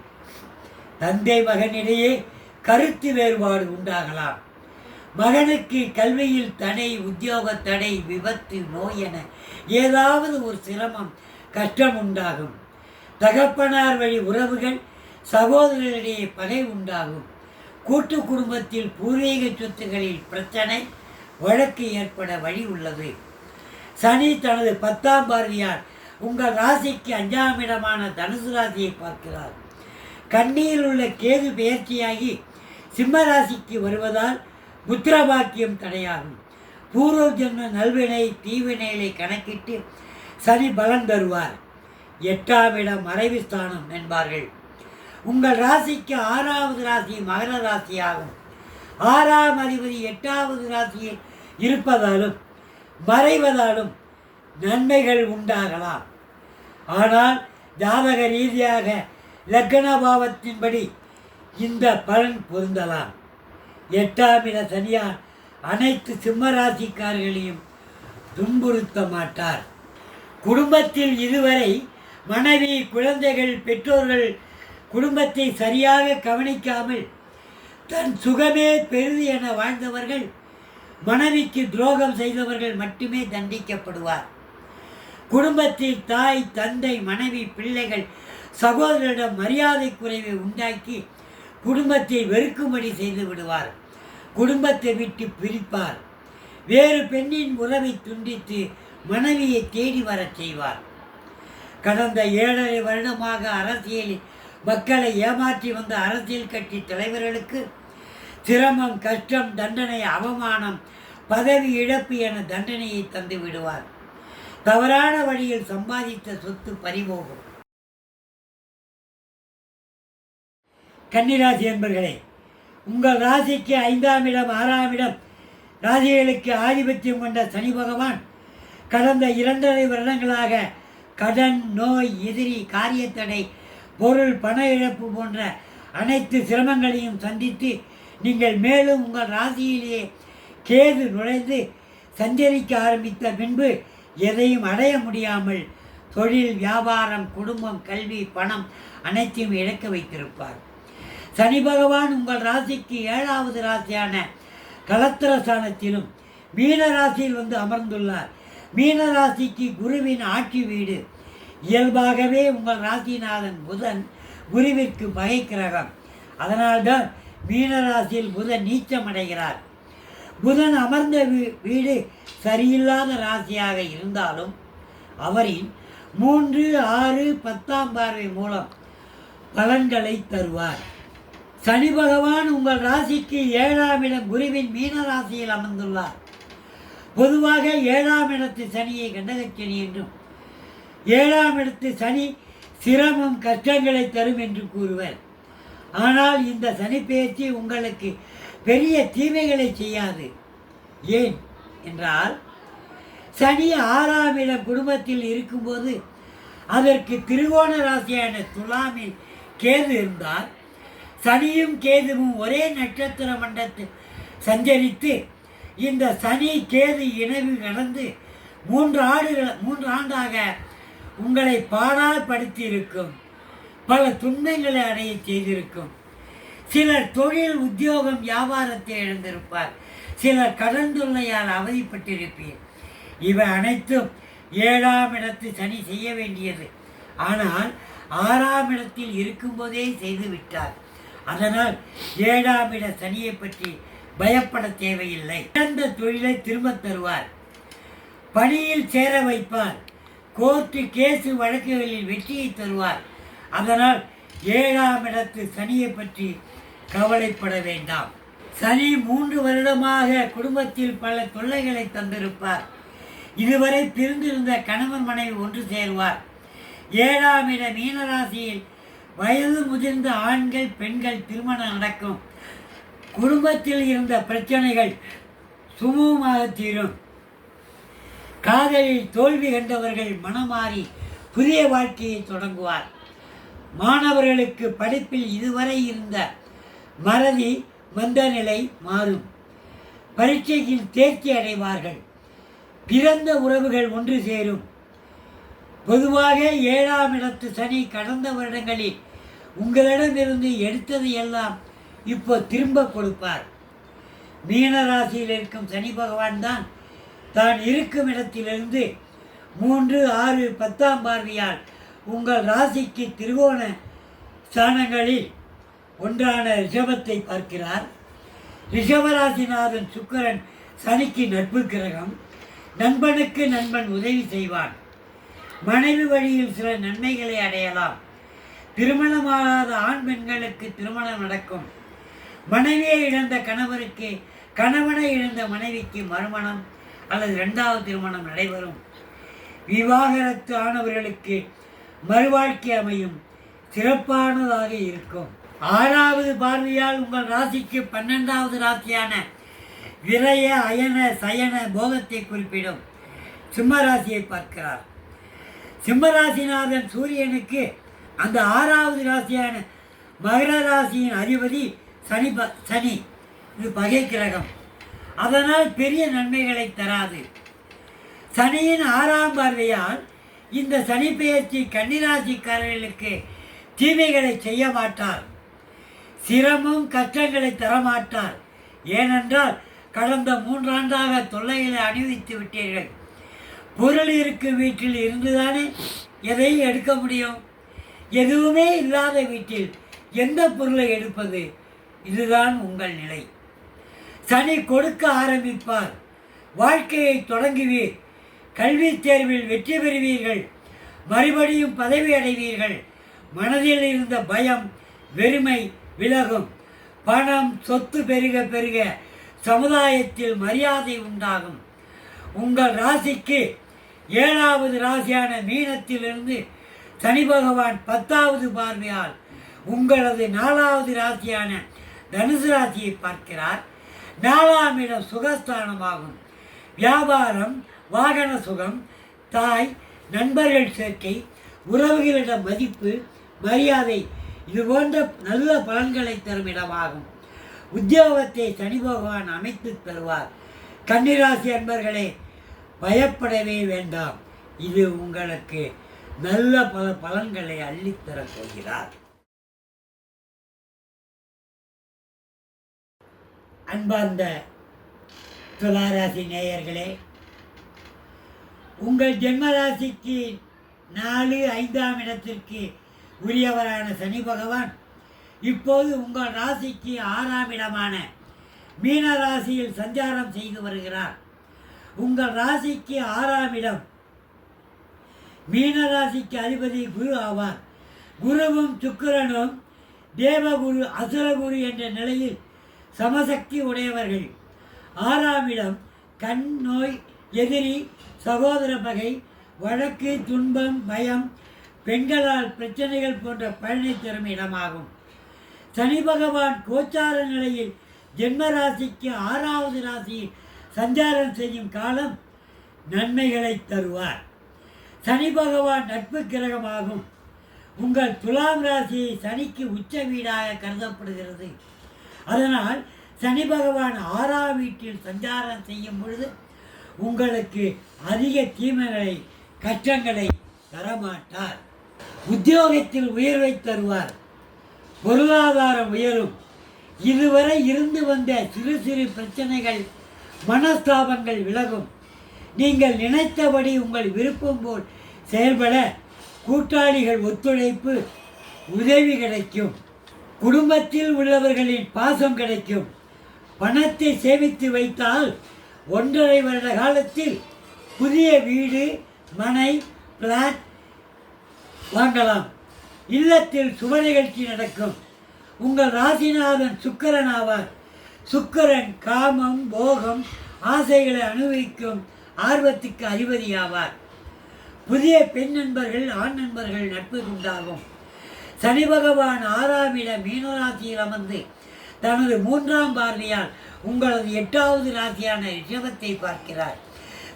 தந்தை மகனிடையே கருத்து வேறுபாடு உண்டாகலாம். மகனுக்கு கல்வியில் தடை, உத்தியோக தடை, விபத்து, நோய் என ஏதாவது ஒரு சிரமம், கஷ்டம் உண்டாகும். தகப்பனார் வழி உறவுகள், சகோதரர்களிடையே பகை உண்டாகும். கூட்டு குடும்பத்தில் பூர்வீக சொத்துகளில் பிரச்சனை, வழக்கு ஏற்பட வழி உள்ளது. சனி தனது 10ஆம் பார்வையால் உங்கள் ராசிக்கு 5ஆம் இடமான தனுசு ராசியை பார்க்கிறார். கன்னியில் உள்ள கேது பெயர்ச்சியாகி சிம்ம ராசிக்கு வருவதால் புத்திரபாக்கியம் தடையாகும். பூர்வ ஜென்ம நல்வினை தீவினைகளை கணக்கிட்டு சனி பலன் தருவார். 8ஆம் இடம் மறைவு ஸ்தானம் என்பார்கள். உங்கள் ராசிக்கு 6வது ராசி மகர ராசியாகும். 6ஆம் அதிபதி 8வது ராசியில் இருப்பதாலும் மறைவதாலும் நன்மைகள் உண்டாகலாம். ஆனால் ஜாதக ரீதியாக லக்ன பாவத்தின்படி இந்த பலன் பொருந்தலாம். 8ஆம் இட சனியார் அனைத்து சிம்ம ராசிக்காரர்களையும் துன்புறுத்த மாட்டார். குடும்பத்தில் இதுவரை மனைவி, குழந்தைகள், பெற்றோர்கள் குடும்பத்தை சரியாக கவனிக்காமல் தன் சுகமே பெரிது என வாழ்ந்தவர்கள், மனைவிக்கு துரோகம் செய்தவர்கள் மட்டுமே தண்டிக்கப்படுவார். குடும்பத்தில் தாய், தந்தை, மனைவி, பிள்ளைகள், சகோதரரிடம் மரியாதை குறைவை உண்டாக்கி குடும்பத்தை வெறுக்கும்படி செய்து விடுவார். குடும்பத்தை விட்டு பிரிப்பார். வேறு பெண்ணின் உறவை துண்டித்து மனைவியை தேடி வரச் செய்வார். கடந்த 7.5 வருடமாக அரசியலில் மக்களை ஏமாற்றி வந்த அரசியல் கட்சி தலைவர்களுக்கு சிரமம், கஷ்டம், தண்டனை, அவமானம், பதவி இழப்பு என தண்டனையை தந்து விடுவார். தவறான வழியில் சம்பாதித்த சொத்து பறிபோகும். கன்னிராசி என்பர்களே, உங்கள் ராசிக்கு 5ஆம் இடம் 6ஆம் இடம் ராசிகளுக்கு ஆதிபத்தியம் கொண்ட சனி பகவான் கடந்த 2.5 வருடங்களாக கடன், நோய், எதிரி, காரியத்தடை, பொருள், பண இழப்பு போன்ற அனைத்து சிரமங்களையும் சந்தித்து நீங்கள் மேலும் உங்கள் ராசியிலேயே கேது நுழைந்து சஞ்சரிக்க ஆரம்பித்த பின்பு எதையும் அடைய முடியாமல் தொழில், வியாபாரம், குடும்பம், கல்வி, பணம் அனைத்தையும் இழக்க வைத்திருப்பார். சனி பகவான் உங்கள் ராசிக்கு 7வது ராசியான கலத்திரஸ்தானத்திலும் மீன ராசியில் வந்து அமர்ந்துள்ளார். மீன ராசிக்கு குருவின் ஆட்சி வீடு. இயல்பாகவே உங்கள் ராசிநாதன் புதன் குருவிற்கு பகை கிரகம். அதனால்தான் மீன ராசியில் புதன் நீச்சமடைகிறார். புதன் அமர்ந்த வீடு சரியில்லாத ராசியாக இருந்தாலும் அவரின் 3, 6, 10ஆம் பார்வை மூலம் பலன்களை தருவார். சனி பகவான் உங்கள் ராசிக்கு 7ஆம் இடம் குருவின் மீன ராசியில் அமர்ந்துள்ளார். பொதுவாக 7ஆம் இடத்து சனியை கண்டகச்சனி என்றும் 7ஆம் இடத்து சனி சிரமம், கஷ்டங்களை தரும் என்று கூறுவர். ஆனால் இந்த சனி பெயர்ச்சி உங்களுக்கு பெரிய தீமைகளை செய்யாது. ஏன் என்றால் சனி 6ஆம் இடம் குடும்பத்தில் இருக்கும்போது அதற்கு திரிகோண ராசியான துலாமில் கேது இருந்தால் சனியும் கேதுவும் ஒரே நட்சத்திர மண்டலத்தில் சஞ்சரித்து இந்த சனி கேது இணைவு கடந்து 3 ஆண்டாக உங்களை பாடாய்படுத்தி இருக்கும். பல துன்பங்களை அடைய செய்திருக்கும். சிலர் தொழில், உத்தியோகம், வியாபாரத்தை இழந்திருப்பார். சிலர் கடன் தொல்லையால் அவதிப்பட்டிருப்பீர். இவை அனைத்தும் 7ஆம் இடத்து சனி செய்ய வேண்டியது. ஆனால் 6ஆம் இடத்தில் இருக்கும்போதே செய்துவிட்டார். அதனால் 7ஆம் இட சனியை பற்றி பயப்பட தேவையில்லை. இழந்த தொழிலை திரும்ப தருவார். பணியில் சேர வைப்பார். கோர்ட்டு, கேசு வழக்குகளில் வெற்றியை தருவார். அதனால் 7ஆம் இடத்து சனியை பற்றி கவலைப்பட வேண்டாம். சனி 3 வருடமாக குடும்பத்தில் பல தொல்லைகளை தந்திருப்பார். இதுவரை பிரிந்திருந்த கணவன் மனைவி ஒன்று சேருவார். 7ஆம் இட மீனராசியில் வயது முதிர்ந்த ஆண்கள், பெண்கள் திருமணம் நடக்கும். குடும்பத்தில் இருந்த பிரச்சனைகள் சுமூகமாக தீரும். காதலில் தோல்வி கண்டவர்கள் மனமாறி புதிய வாழ்க்கையை தொடங்குவார். மாணவர்களுக்கு படிப்பில் இதுவரை இருந்த மறதி, மந்த நிலை மாறும். பரீட்சையில் தேர்ச்சி அடைவார்கள். பிறந்த உறவுகள் ஒன்று சேரும். பொதுவாக 7ஆம் இடத்து சனி கடந்த வருடங்களில் உங்களிடமிருந்து எடுத்தது எல்லாம் இப்போ திரும்ப கொடுப்பார். மீன ராசியில் இருக்கும் சனி பகவான் தான் இருக்கும் இடத்திலிருந்து 3, 6, 10ஆம் பார்வையால் உங்கள் ராசிக்கு திரிகோண ஸ்தானங்களில் ஒன்றான ரிஷபத்தை பார்க்கிறார். ரிஷபராசிநாதன் சுக்கிரன் சனிக்கு நட்பு கிரகம். நண்பனுக்கு நண்பன் உதவி செய்வான். மனைவி வழியில் சில நன்மைகளை அடையலாம். திருமணமாகாத ஆண் பெண்களுக்கு திருமணம் நடக்கும். மனைவியை இழந்த கணவருக்கு, கணவனை இழந்த மனைவிக்கு மறுமணம் அல்லது 2வது திருமணம் நடைபெறும். விவாகரத்து ஆனவர்களுக்கு மறுவாழ்க்கை அமையும். சிறப்பானதாக இருக்கும். 6வது பார்வையால் உங்கள் ராசிக்கு 12வது ராசியான விரய அயன சயன போகத்தை குறிப்பிடும் சிம்ம ராசியை பார்க்கிறார். சிம்மராசிநாதன் சூரியனுக்கு அந்த 6வது ராசியான மகர ராசியின் அதிபதி சனி. இது பகை கிரகம். அதனால் பெரிய நன்மைகளை தராது. சனியின் 6ஆம் பார்வையால் இந்த சனி பெயர்ச்சி கன்னிராசிக்காரர்களுக்கு தீமைகளை செய்ய மாட்டார். சிரமம் கஷ்டங்களை தரமாட்டார். ஏனென்றால் கடந்த 3 ஆண்டாக தொல்லைகளை அணிவித்து விட்டீர்கள். பொருள் இருக்கும் வீட்டில் இருந்துதானே எதையும் எடுக்க முடியும். எதுவுமே இல்லாத வீட்டில் எந்த பொருளை எடுப்பது? இதுதான் உங்கள் நிலை. சனி கொடுக்க ஆரம்பிப்பார். வாழ்க்கையை தொடங்குவீர். கல்வி தேர்வில் வெற்றி பெறுவீர்கள். மறுபடியும் பதவி அடைவீர்கள். மனதில் இருந்த பயம் வெறுமை விலகும். பணம் சொத்து பெருக பெருக சமுதாயத்தில் மரியாதை உண்டாகும். உங்கள் ராசிக்கு 7வது ராசியான மீனத்திலிருந்து சனி பகவான் 10வது பார்வையால் உங்களது 4வது ராசியான தனுசு ராசியை பார்க்கிறார். 4ஆம் இடம் சுகஸ்தானமாகும். வியாபாரம், வாகன சுகம், தாய், நண்பர்கள் சேர்க்கை, உறவுகளிடம் மதிப்பு, மரியாதை இது போன்ற நல்ல பலன்களை தரும் இடமாகும். உத்தியோகத்தை சனி பகவான் அமைத்து தருவார். கன்னிராசி அன்பர்களே, பயப்படவே வேண்டாம். இது உங்களுக்கு நல்ல பல பலன்களை அள்ளித்தரப் போகிறார். அன்பார்ந்த துளாராசி நேயர்களே, உங்கள் ஜென்மராசிக்கு 4, 5ஆம் இடத்திற்கு உரியவரான சனி பகவான் இப்போது உங்கள் ராசிக்கு 6ஆம் இடமான மீன ராசியில் சஞ்சாரம் செய்து வருகிறார். உங்கள் ராசிக்கு 6ஆம் இடம் மீன ராசிக்கு அதிபதி குரு ஆவார். குருவும் சுக்கிரனும் தேவகுரு அசுரகுரு என்ற நிலையில் சமசக்தி உடையவர்கள். 6ஆம் இடம் கண் நோய், எதிரி, சகோதர பகை, வழக்கு, துன்பம், பயம், பெண்களால் பிரச்சனைகள் போன்ற பலனை தரும் இடமாகும். சனி பகவான் கோச்சார நிலையில் ஜென்ம ராசிக்கு 6வது ராசியில் சஞ்சாரம் செய்யும் காலம் நன்மைகளை தருவார். சனி பகவான் நட்பு கிரகமாகும். உங்கள் துலாம் ராசி சனிக்கு உச்ச வீடாக கருதப்படுகிறது. அதனால் சனி பகவான் 6ஆம் வீட்டில் சஞ்சாரம் செய்யும் பொழுது உங்களுக்கு அதிக தீமைகளை, கஷ்டங்களை தரமாட்டார். உத்தியோகத்தில் உயர்வை தருவார். பொருளாதாரம் உயரும். இதுவரை இருந்து வந்த சிறு சிறு பிரச்சனைகள், மனஸ்தாபங்கள் விலகும். நீங்கள் நினைத்தபடி உங்கள் விருப்பம் போல் செயல்பட கூட்டாளிகள் ஒத்துழைப்பு, உதவி கிடைக்கும். குடும்பத்தில் உள்ளவர்களின் பாசம் கிடைக்கும். பணத்தை சேமித்து வைத்தால் 1.5 வருட காலத்தில் புதிய வீடு, மனை, பிளாட் வாங்கலாம். இல்லத்தில் சுப நிகழ்ச்சி நடக்கும். உங்கள் ராசிநாதன் சுக்கிரன் ஆவார். சுக்கிரன் காமம், போகம், ஆசைகளை அனுபவிக்கும் ஆர்வத்துக்கு அதிபதி ஆவார். புதிய பெண் நண்பர்கள், ஆண் நண்பர்கள் நட்பு உண்டாகும். சனி பகவான் 6ஆம் இட மீனராசியில் அமர்ந்து தனது 3ஆம் பார்வையால் உங்களது 8வது ராசியான ரிஷபத்தை பார்க்கிறார்.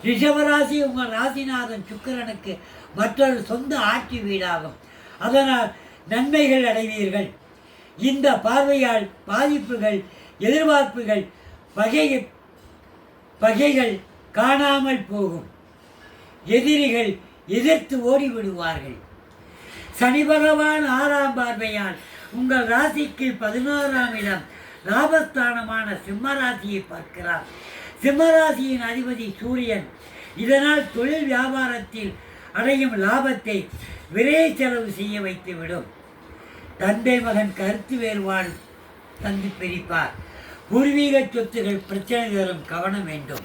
ரிஷபராசி உங்கள் ராசிநாதன் சுக்கிரனுக்கு மற்றொரு சொந்த ஆட்சி வீடாகும். அதனால் நன்மைகள் அடைவீர்கள். இந்த பார்வையால் பாதிப்புகள், எதிர்பார்ப்புகள், பகைகள் காணாமல் போகும். எதிரிகள் எதிர்த்து ஓடிவிடுவார்கள். சனி பகவான் 6ஆம் பார்வையால் உங்கள் ராசிக்கு 11ஆம் இடம் லாபஸ்தானமான சிம்ம ராசியை பார்க்கிறார். சிம்ம ராசியின் அதிபதி சூரியன். இதனால் தொழில் வியாபாரத்தில் அடையும் லாபத்தை விரை செலவு செய்ய வைத்துவிடும். தந்தை மகன் கருத்து வேறுபாடு தந்து பிரிப்பார். பூர்வீக சொத்துகள் பிரச்சனை தரும், கவனம் வேண்டும்.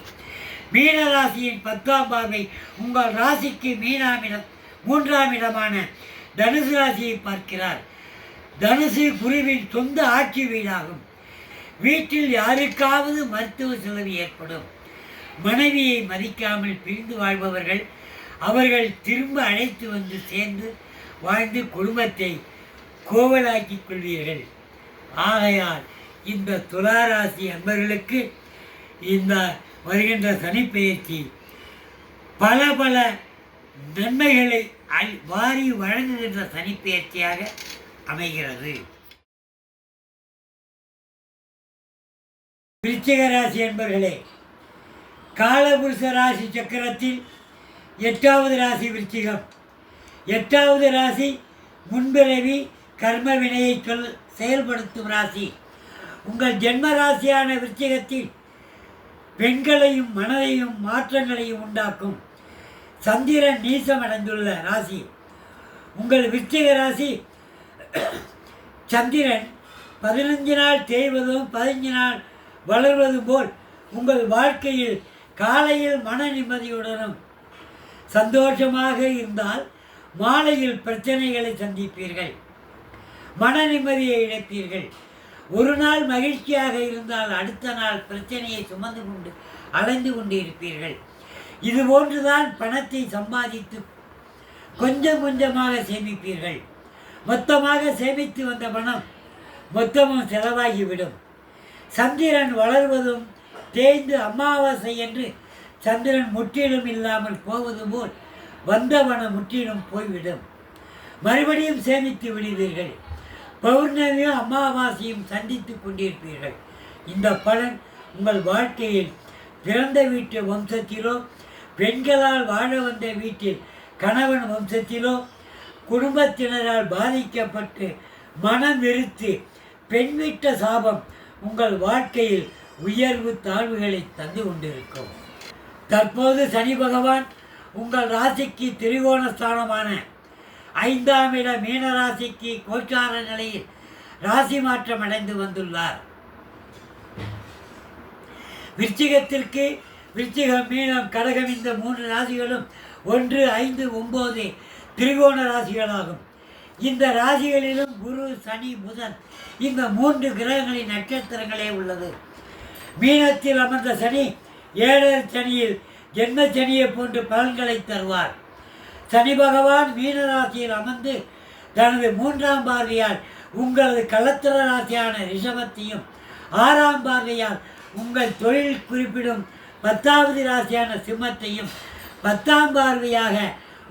மீன ராசியின் 10ஆம் பார்வை உங்கள் ராசிக்கு 3ஆம் இடமான தனுசு ராசியை பார்க்கிறார். தனுசு குருவின் சொந்த ஆட்சி வீடாகும். வீட்டில் யாருக்காவது மருத்துவ செலவு ஏற்படும். மனைவியை மதிக்காமல் பிரிந்து வாழ்பவர்கள் அவர்கள் திரும்ப அழைத்து வந்து சேர்ந்து வாழ்ந்து குடும்பத்தை கோவலாக்கிக் கொள்வீர்கள். ஆகையால் இந்த துளாராசி அன்பர்களுக்கு இந்த வருகின்ற சனிப்பெயர்ச்சி பல பல நன்மைகளை வாரி வழங்குகின்ற சனிப்பெயர்ச்சியாக அமைகிறது. விருச்சிக ராசி என்பர்களே, காலபுருஷ ராசி சக்கரத்தில் 8வது ராசி விருச்சிகம். 8வது ராசி முன்பிறவி கர்ம வினையை செயல்படுத்தும் ராசி. உங்கள் ஜென்ம ராசியான விருச்சிகத்தில் பெண்களையும் மனதையும் மாற்றங்களையும் உண்டாக்கும் சந்திரன் நீசம் அடைந்துள்ள ராசி. உங்கள் விருச்சிக ராசி சந்திரன் 15 நாள் தேய்வதும் 15 நாள் வளர்வதும் போல் உங்கள் வாழ்க்கையில் காலையில் மன நிம்மதியுடனும் சந்தோஷமாக இருந்தால் மாலையில் பிரச்சனைகளை சந்திப்பீர்கள், மன நிம்மதியை இழப்பீர்கள். ஒரு நாள் மகிழ்ச்சியாக இருந்தால் அடுத்த நாள் பிரச்சனையை சுமந்து கொண்டு அலைந்து கொண்டு இருப்பீர்கள். இதுபோன்றுதான் பணத்தை சம்பாதித்து கொஞ்சம் கொஞ்சமாக சேமிப்பீர்கள். மொத்தமாக சேமித்து வந்த பணம் மொத்தமும் செலவாகிவிடும். சந்திரன் வளர்வதும் தேய்ந்து அமாவாசை என்று சந்திரன் முற்றிலும் இல்லாமல் போவது போல் வந்த பணம் முற்றிலும் போய்விடும். மறுபடியும் சேமித்து விடுவீர்கள். பௌர்ணமியும் அமாவாசையும் சந்தித்து கொண்டிருப்பீர்கள். இந்த பலன் உங்கள் வாழ்க்கையில் பிறந்த வீட்டு வம்சத்திலோ பெண்களால் வாழ வந்த வீட்டில் கணவன் வம்சத்திலோ குடும்பத்தினரால் பாதிக்கப்பட்டு மனம் வெறுத்து பெண் வீட்ட சாபம் உங்கள் வாழ்க்கையில் உயர்வு தாழ்வுகளை தந்து கொண்டிருக்கும். தற்போது சனி பகவான் உங்கள் ராசிக்கு திரிகோணஸ்தானமான 5ஆம் இட மீன ராசிக்கு கோச்சார நிலையில் ராசி மாற்றம் அடைந்து வந்துள்ளார். விருச்சிகத்திற்கு விருச்சிகம், மீனம், கடகம் இந்த 3 ராசிகளும் 1, 5, 9 திரிகோண ராசிகளாகும். இந்த ராசிகளிலும் குரு, சனி, புதன் இந்த 3 கிரகங்களின் நட்சத்திரங்களே உள்ளது. மீனத்தில் அமர்ந்த சனி 7 சனியில் ஜென்ம சனியை போன்று பலன்களை தருவார். சனி பகவான் மீன ராசியில் அமர்ந்து தனது 3ஆம் பார்வையால் உங்களது களத்திர ராசியான ரிஷபத்தையும் 6ஆம் பார்வையால் உங்கள் தொழில் குறிப்பிடும் 10வது ராசியான சிம்மத்தையும் 10ஆம் பார்வையாக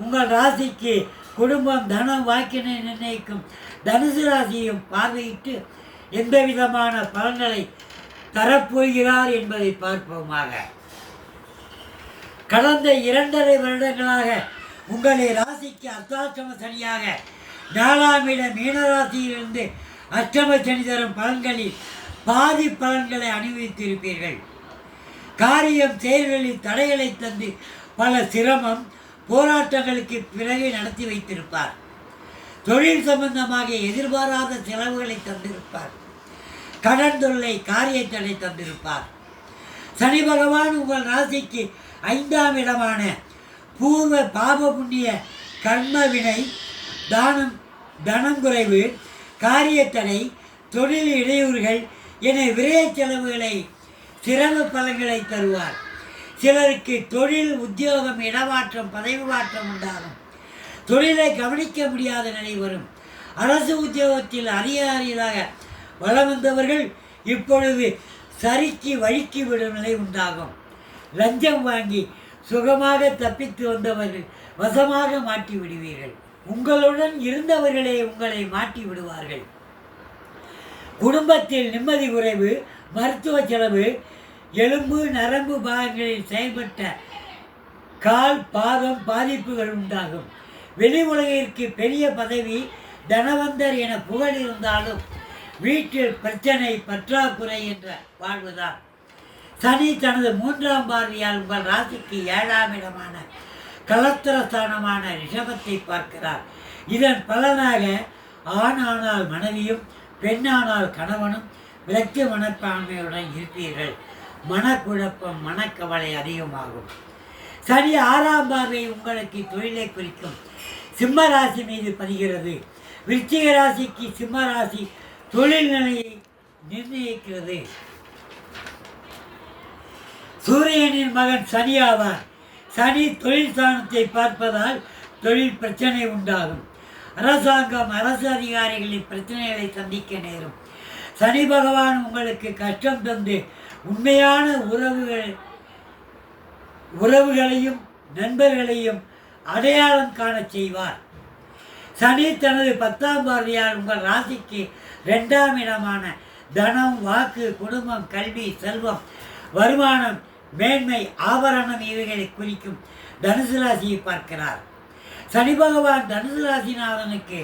உங்கள் ராசிக்கு குடும்பம், தனம், வாக்கினை நிர்ணயிக்கும் தனுசு ராசியையும் பார்வையிட்டு எந்த விதமான பலன்களை தரப்போகிறார் என்பதை பார்ப்போமாக. கடந்த 2.5 வருடங்களாக உங்களை ராசிக்கு அர்த்தாஷ்டம சனியாக 4ஆம் இட மீனராசியிலிருந்து அஷ்டம சனி தரும் பலன்களில் பாதி பலன்களை அனுபவித்திருப்பீர்கள். காரியம் செயல்களில் தடைகளை தந்து பல சிரமம் போராட்டங்களுக்கு பிறகு நடத்தி வைத்திருப்பார். தொழில் சம்பந்தமாக எதிர்பாராத செலவுகளை தந்திருப்பார். கடன் தொல்லை, காரிய தடை தந்திருப்பார். சனி பகவான் உங்கள் ராசிக்கு 5ஆம் இடமான பூர்வ பாப புண்ணிய கர்ம வினை, தனம் குறைவு, காரிய தடை, தொழில் இடையூறுகள் என விரைய செலவுகளை, சிரம பலன்களை தருவார். சிலருக்கு தொழில், உத்தியோகம், இடமாற்றம், பதவி மாற்றம் உண்டாகும். தொழிலை கவனிக்க முடியாத நிலை வரும். அரசு உத்தியோகத்தில் அரியதாக வளம் வந்தவர்கள் இப்பொழுது சரிக்கு வழிக்கு விடும் நிலை உண்டாகும். லஞ்சம் வாங்கி சுகமாக தப்பித்து வந்தவர்கள் வசமாக மாற்றி விடுவீர்கள். உங்களுடன் இருந்தவர்களே உங்களை மாற்றி விடுவார்கள். குடும்பத்தில் நிம்மதி குறைவு, மருத்துவ செலவு எலும்பு நரம்பு பாகங்களில் செயல்பட்ட கால் பாதம் பாதிப்புகள் உண்டாகும். வெளி உலகிற்கு பெரிய பதவி, தனவந்தர் என புகழ் இருந்தாலும் வீட்டில் பிரச்சனை, பற்றாக்குறை என்ற வாழ்வுதான். சனி தனது 3ஆம் பார்வையால் உங்கள் ராசிக்கு 7ஆம் இடமான கலத்திரஸ்தானமான ரிஷபத்தை பார்க்கிறார். இதன் பலனாக ஆணானால் மனைவியும் பெண்ணானால் கணவனும் விரக்தி மனப்பான்மையுடன் இருப்பீர்கள். மனக்குழப்பம், மனக்கவலை அதிகமாகும். சனி 6ஆம் பார்வை உங்களுக்கு தொழிலை குறிக்கும். சிம்ம ராசி மீது பதிகிறது. விருச்சிக ராசிக்கு சிம்ம ராசி தொழில் நிலையை நிர்ணயிக்கிறது. சூரியனின் மகன் சனி ஆவார். சனி தொழில் ஸ்தானத்தை பார்ப்பதால் தொழில் பிரச்சனை உண்டாகும். அரசாங்கம், அரசு அதிகாரிகளின் பிரச்சனைகளை சந்திக்க நேரும். சனி பகவான் உங்களுக்கு கஷ்டம் தந்து உண்மையான உறவுகளையும் நண்பர்களையும் அடையாளம் காண செய்வார். சனி தனது 10ஆம் பார்வையால் உங்கள் ராசிக்கு 2ஆம் இடமான தனம், வாக்கு, குடும்பம், கல்வி, செல்வம், வருமானம், மேன்மை, ஆபரணம் இவைகளை குறிக்கும் தனுசு ராசியை பார்க்கிறார். சனி பகவான் தனுசு ராசிநாதனுக்கு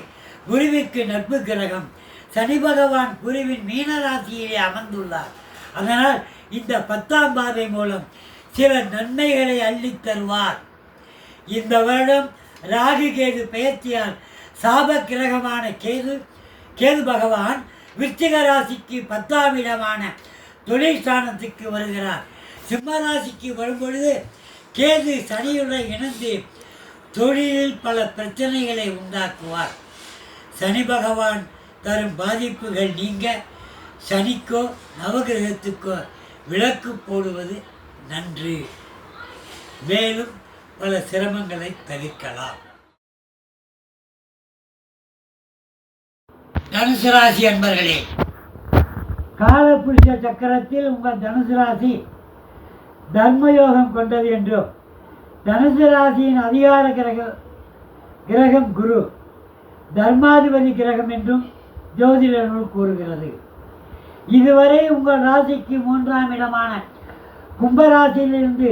குருவிற்கு நட்பு கிரகம். சனி பகவான் குருவின் மீன ராசியிலே அமர்ந்துள்ளார். அதனால் இந்த 10ஆம் பார்வை மூலம் சில நன்மைகளை அள்ளித் தருவார். இந்த வருடம் ராகு கேது பெயர்ச்சியால் சாப கிரகமான கேது பகவான் விருச்சிக ராசிக்கு 10ஆம் இடமான தொழில் ஸ்தானத்துக்கு வருகிறார். சிம்ம ராசிக்கு வரும்பொழுது கேது சனியுடன் இணைந்து தொழிலில் பல பிரச்சனைகளை உண்டாக்குவார். சனி பகவான் தரும் பாதிப்புகள் நீங்க சனிக்கோ நவகிரகத்துக்கோ விளக்கு போடுவது நன்று. மேலும் பல சிரமங்களை தவிர்க்கலாம். தனுசு ராசி அன்பர்களே, காலபுருஷ சக்கரத்தில் உங்கள் தனுசு ராசி தர்மயோகம் கொண்டது என்றும், தனுசு ராசியின் அதிகார கிரகம் குரு தர்மாதிபதி கிரகம் என்றும் ஜோதிட நூல் கூறுகிறது. இதுவரை உங்கள் ராசிக்கு 3ஆம் இடமான கும்பராசியிலிருந்து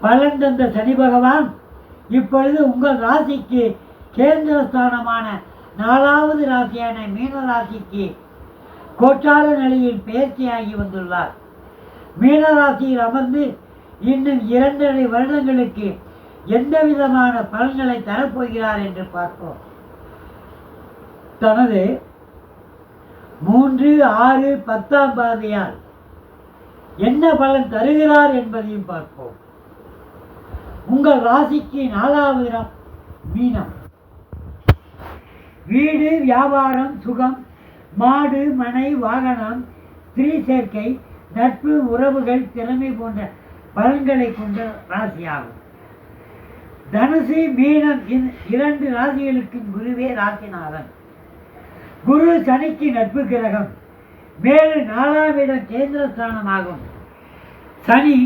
பலன் தந்த சனி பகவான் இப்பொழுது உங்கள் ராசிக்கு கேந்திரஸ்தானமான 4வது ராசியான மீன ராசிக்கு கோச்சார நிலையில் பெயர்ச்சியாகி வந்துள்ளார். மீன ராசியில் அமர்ந்து இன்னும் 2.5 வருடங்களுக்கு எந்த விதமான பலன்களை தரப்போகிறார் என்று பார்ப்போம். தனது 3, 6, 10ஆம் பார்வையால் என்ன பலன் தருகிறார் என்பதையும் பார்ப்போம். உங்கள் ராசிக்கு 4வது இடம் மீனம். வீடு, வியாபாரம், சுகம், மாடு, மனை, வாகனம், ஸ்திரீ சேர்க்கை, நட்பு, உறவுகள், திறமை போன்ற பலன்களை கொண்ட ராசியாகும். தனுசு, மீனம் 2 ராசிகளுக்கும் குருவே ராசிநாதன். குரு சனிக்கு நட்பு கிரகம். மேலும் 4ஆம் இடம் கேந்திரஸ்தானமாகும். சனி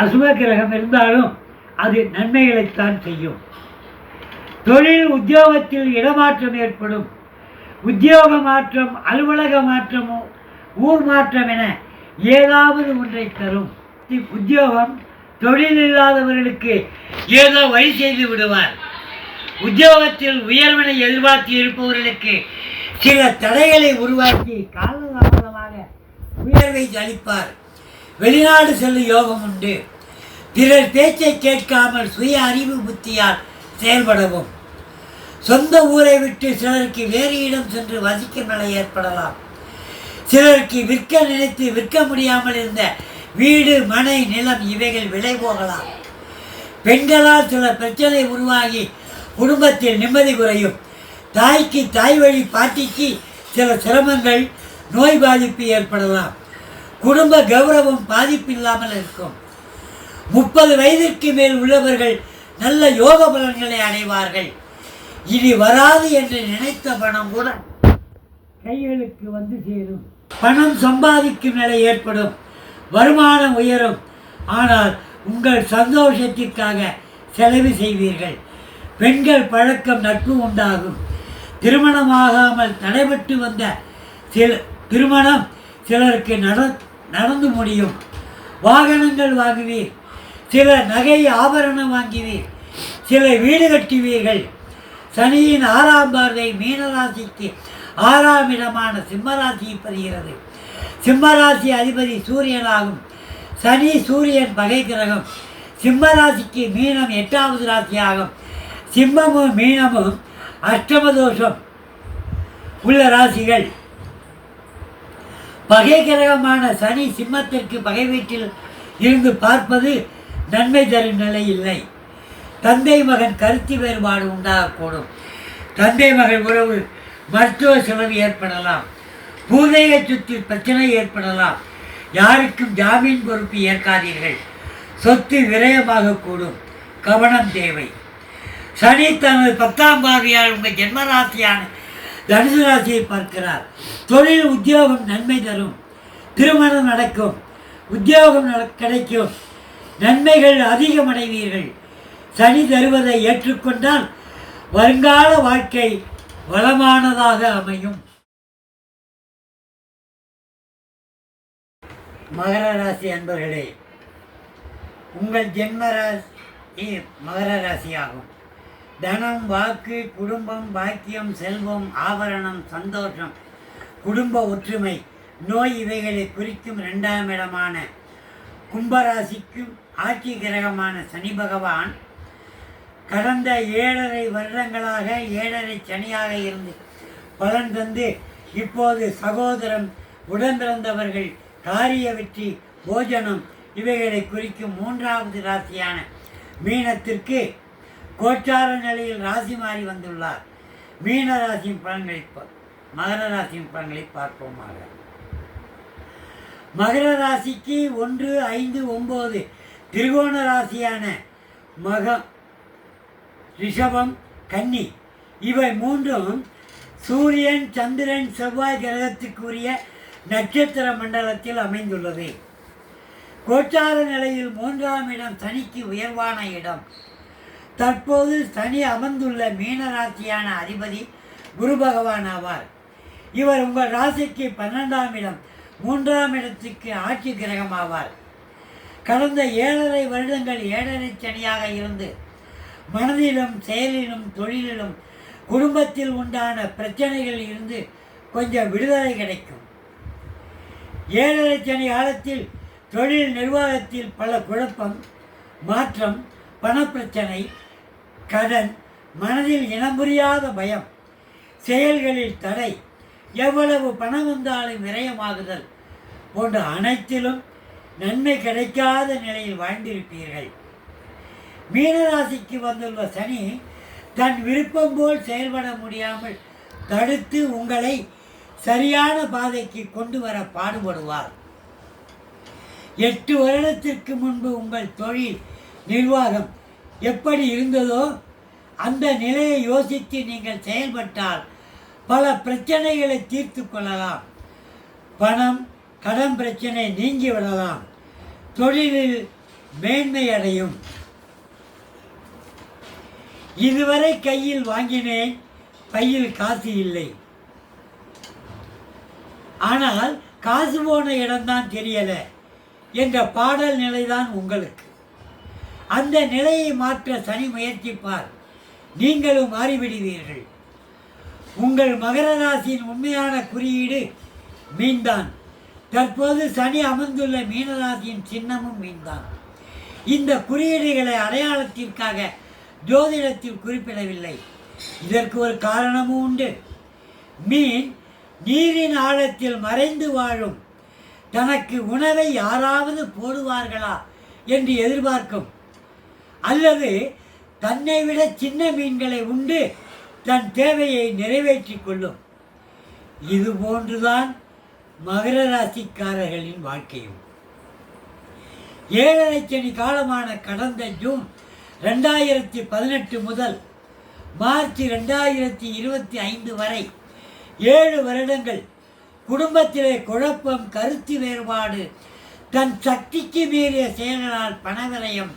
அசுப கிரகம் இருந்தாலும் அது நன்மைகளைத்தான் செய்யும். தொழில், உத்தியோகத்தில் இடமாற்றம் ஏற்படும். உத்தியோக மாற்றம், அலுவலக மாற்றமோ ஊர் மாற்றம் என ஏதாவது ஒன்றை தரும். உத்தியோகம், தொழில் இல்லாதவர்களுக்கு ஏதோ வழி செய்து விடுவார். உத்தியோகத்தில் உயர்வினை எதிர்பார்த்து இருப்பவர்களுக்கு சில தடைகளை உருவாக்கி காலதாமதமாக உயர்வை அளிப்பார். வெளிநாடு செல்லும் யோகம் உண்டு. பிறர் பேச்சை கேட்காமல் சுய அறிவு புத்தியால் செயல்படவும். சொந்த ஊரை விட்டு சிலருக்கு வேறு இடம் சென்று வசிக்கும் நிலை ஏற்படலாம். சிலருக்கு விற்க நினைத்து விற்க முடியாமல் இருந்த வீடு, மனை, நிலம் இவைகள் விலை போகலாம். பெண்களால் சில பிரச்சனை உருவாகி குடும்பத்தில் நிம்மதி குறையும். தாய்க்கு, தாய் வழி பாட்டிக்கு சில சிரமங்கள், நோய் பாதிப்பு ஏற்படலாம். குடும்ப கௌரவம் பாதிப்பில்லாமல் இருக்கும். 30 வயதிற்கு மேல் உள்ளவர்கள் நல்ல யோக பலன்களை அடைவார்கள். இனி வராது என்று நினைத்த பணம் கூட கைகளுக்கு வந்து சேரும். பணம் சம்பாதிக்கும் நிலை ஏற்படும். வருமானம் உயரும். ஆனால் உங்கள் சந்தோஷத்திற்காக செலவு செய்வீர்கள். பெண்கள் பழக்கம், நட்பு உண்டாகும். திருமணமாகாமல் தடைபட்டு வந்த திருமணம் சிலருக்கு நடந்து முடியும். வாகனங்கள் வாங்குவீர். சில நகை ஆபரணம் வாங்குவீர். சில வீடு கட்டுவீர்கள். சனியின் 6ஆம் பார்வை மீனராசிக்கு 6ஆம் இடமான சிம்மராசியை பதிகிறது. சிம்மராசி அதிபதி சூரியனாகும். சனி சூரியன் பகை கிரகம். சிம்மராசிக்கு மீனம் 8வது ராசியாகும். சிம்மமும் மீனமும் அஷ்டம தோஷம் உள்ள ராசிகள். பகை கிரகமான சனி சிம்மத்திற்கு பகை வீட்டில் இருந்து பார்ப்பது நன்மை தரும் நிலை இல்லை. தந்தை மகன் கருத்து வேறுபாடு உண்டாகக்கூடும். தந்தை மகன் உறவு மருத்துவ செலவு ஏற்படலாம். பூர்வீக சொத்தில் பிரச்சனை ஏற்படலாம். யாருக்கும் ஜாமீன் பொறுப்பு ஏற்காதீர்கள். சொத்து விரயமாகக்கூடும். கவனம் தேவை. சனி தனது 10ஆம் பார்வையால் உங்கள் ஜென்மராசியான தனுசு ராசியை பார்க்கிறார். தொழில் உத்தியோகம் நன்மை தரும். திருமணம் நடக்கும். உத்தியோகம் கிடைக்கும். நன்மைகள் அதிகமடைவீர்கள். சனி தருவதை ஏற்றுக்கொண்டால் வருங்கால வாழ்க்கை வளமானதாக அமையும். மகர ராசி அன்பர்களே, உங்கள் ஜென்மராசி மகர ராசியாகும். தனம், வாக்கு, குடும்பம், பாக்கியம், செல்வம், ஆபரணம், சந்தோஷம், குடும்ப ஒற்றுமை, நோய் இவைகளை குறிக்கும் 2ஆம் இடமான கும்பராசிக்கும் ஆட்சி கிரகமான சனி பகவான் கடந்த 7.5 வருடங்களாக 7.5 சனியாக இருந்து பலன் தந்து இப்போது சகோதரம், உடன் பிறந்தவர்கள், காரிய வெற்றி, போஜனம் இவைகளை குறிக்கும் 3வது ராசியான மீனத்திற்கு கோச்சார நிலையில் ராசி மாறி வந்துள்ளார். மீன ராசியின் பலன்களை மகர ராசியின் பலன்களை பார்ப்போமாக. மகர ராசிக்கு 1, 5, 9 திரிகோண ராசியான மகம், ரிஷபம், கன்னி இவை 3ம் சூரியன், சந்திரன், செவ்வாய் கிரகத்துக்குரிய நட்சத்திர மண்டலத்தில் அமைந்துள்ளது. கோச்சார நிலையில் 3ஆம் இடம் சனிக்கு உயர்வான இடம். தற்போது சனி அமர்ந்துள்ள மீனராசியான அதிபதி குரு பகவான் ஆவார். இவர் உங்கள் ராசிக்கு 12ஆம் இடம் 3ஆம் இடத்துக்கு ஆட்சி கிரகம் ஆவார். கடந்த 7.5 வருடங்கள் 7.5 சனியாக இருந்து மனதிலும் செயலிலும் தொழிலிலும் குடும்பத்தில் உண்டான பிரச்சனைகளில் இருந்து கொஞ்சம் விடுதலை கிடைக்கும். 7.5 சனி காலத்தில் தொழில் நிர்வாகத்தில் பல குழப்பம், மாற்றம், பணப்பிரச்சனை, கடன், மனதில் இனம் புரியாத பயம், செயல்களில் தடை, எவ்வளவு பணம் வந்தாலும் விரயமாகுதல் போன்ற அனைத்திலும் நன்மை கிடைக்காத நிலையில் வாழ்ந்திருப்பீர்கள். மீனராசிக்கு வந்துள்ள சனி தன் விருப்பம் போல் செயல்பட முடியாமல் தடுத்து உங்களை சரியான பாதைக்கு கொண்டு வர பாடுபடுவார். 8 வருடத்திற்கு முன்பு உங்கள் தொழில் நிர்வாகம் எப்படி இருந்ததோ அந்த நிலையை யோசித்து நீங்கள் செயல்பட்டால் பல பிரச்சனைகளை தீர்த்து கொள்ளலாம். பணம், கடன் பிரச்சனை நீங்கிவிடலாம். தொழிலில் மேன்மை அடையும். இதுவரை கையில் வாங்கினேன், பையில் காசு இல்லை, ஆனால் காசு போன இடம்தான் தெரியல என்ற பாடல் நிலைதான் உங்களுக்கு. அந்த நிலையை மாற்ற சனி முயற்சிப்பார். நீங்களும் மாறிவிடுவீர்கள். உங்கள் மகர ராசியின் உண்மையான குறியீடு மீன்தான். தற்போது சனி அமர்ந்துள்ள மீனராசியின் சின்னமும் மீன்தான். இந்த குறியீடுகளை அடையாளத்திற்காக ஜோதிடத்தில் குறிப்பிடவில்லை. இதற்கு ஒரு காரணமும் உண்டு. மீன் நீரின் ஆழத்தில் மறைந்து வாழும். தனக்கு உணவை யாராவது போடுவார்களா என்று எதிர்பார்க்கும். அல்லது தன்னை விட சின்ன மீன்களை உண்டு தன் தேவையை நிறைவேற்றிக் கொள்ளும். இது போன்றுதான் மகர ராசிக்காரர்களின் வாழ்க்கையும். 7.5 சனி காலமான கடந்த ஜூன் 2018 முதல் மார்ச் 2025 வரை 7 வருடங்கள் குடும்பத்திலே குழப்பம், கருத்து வேறுபாடு, தன் சக்திக்கு மீறிய செயல்களால் பணவிரயம்,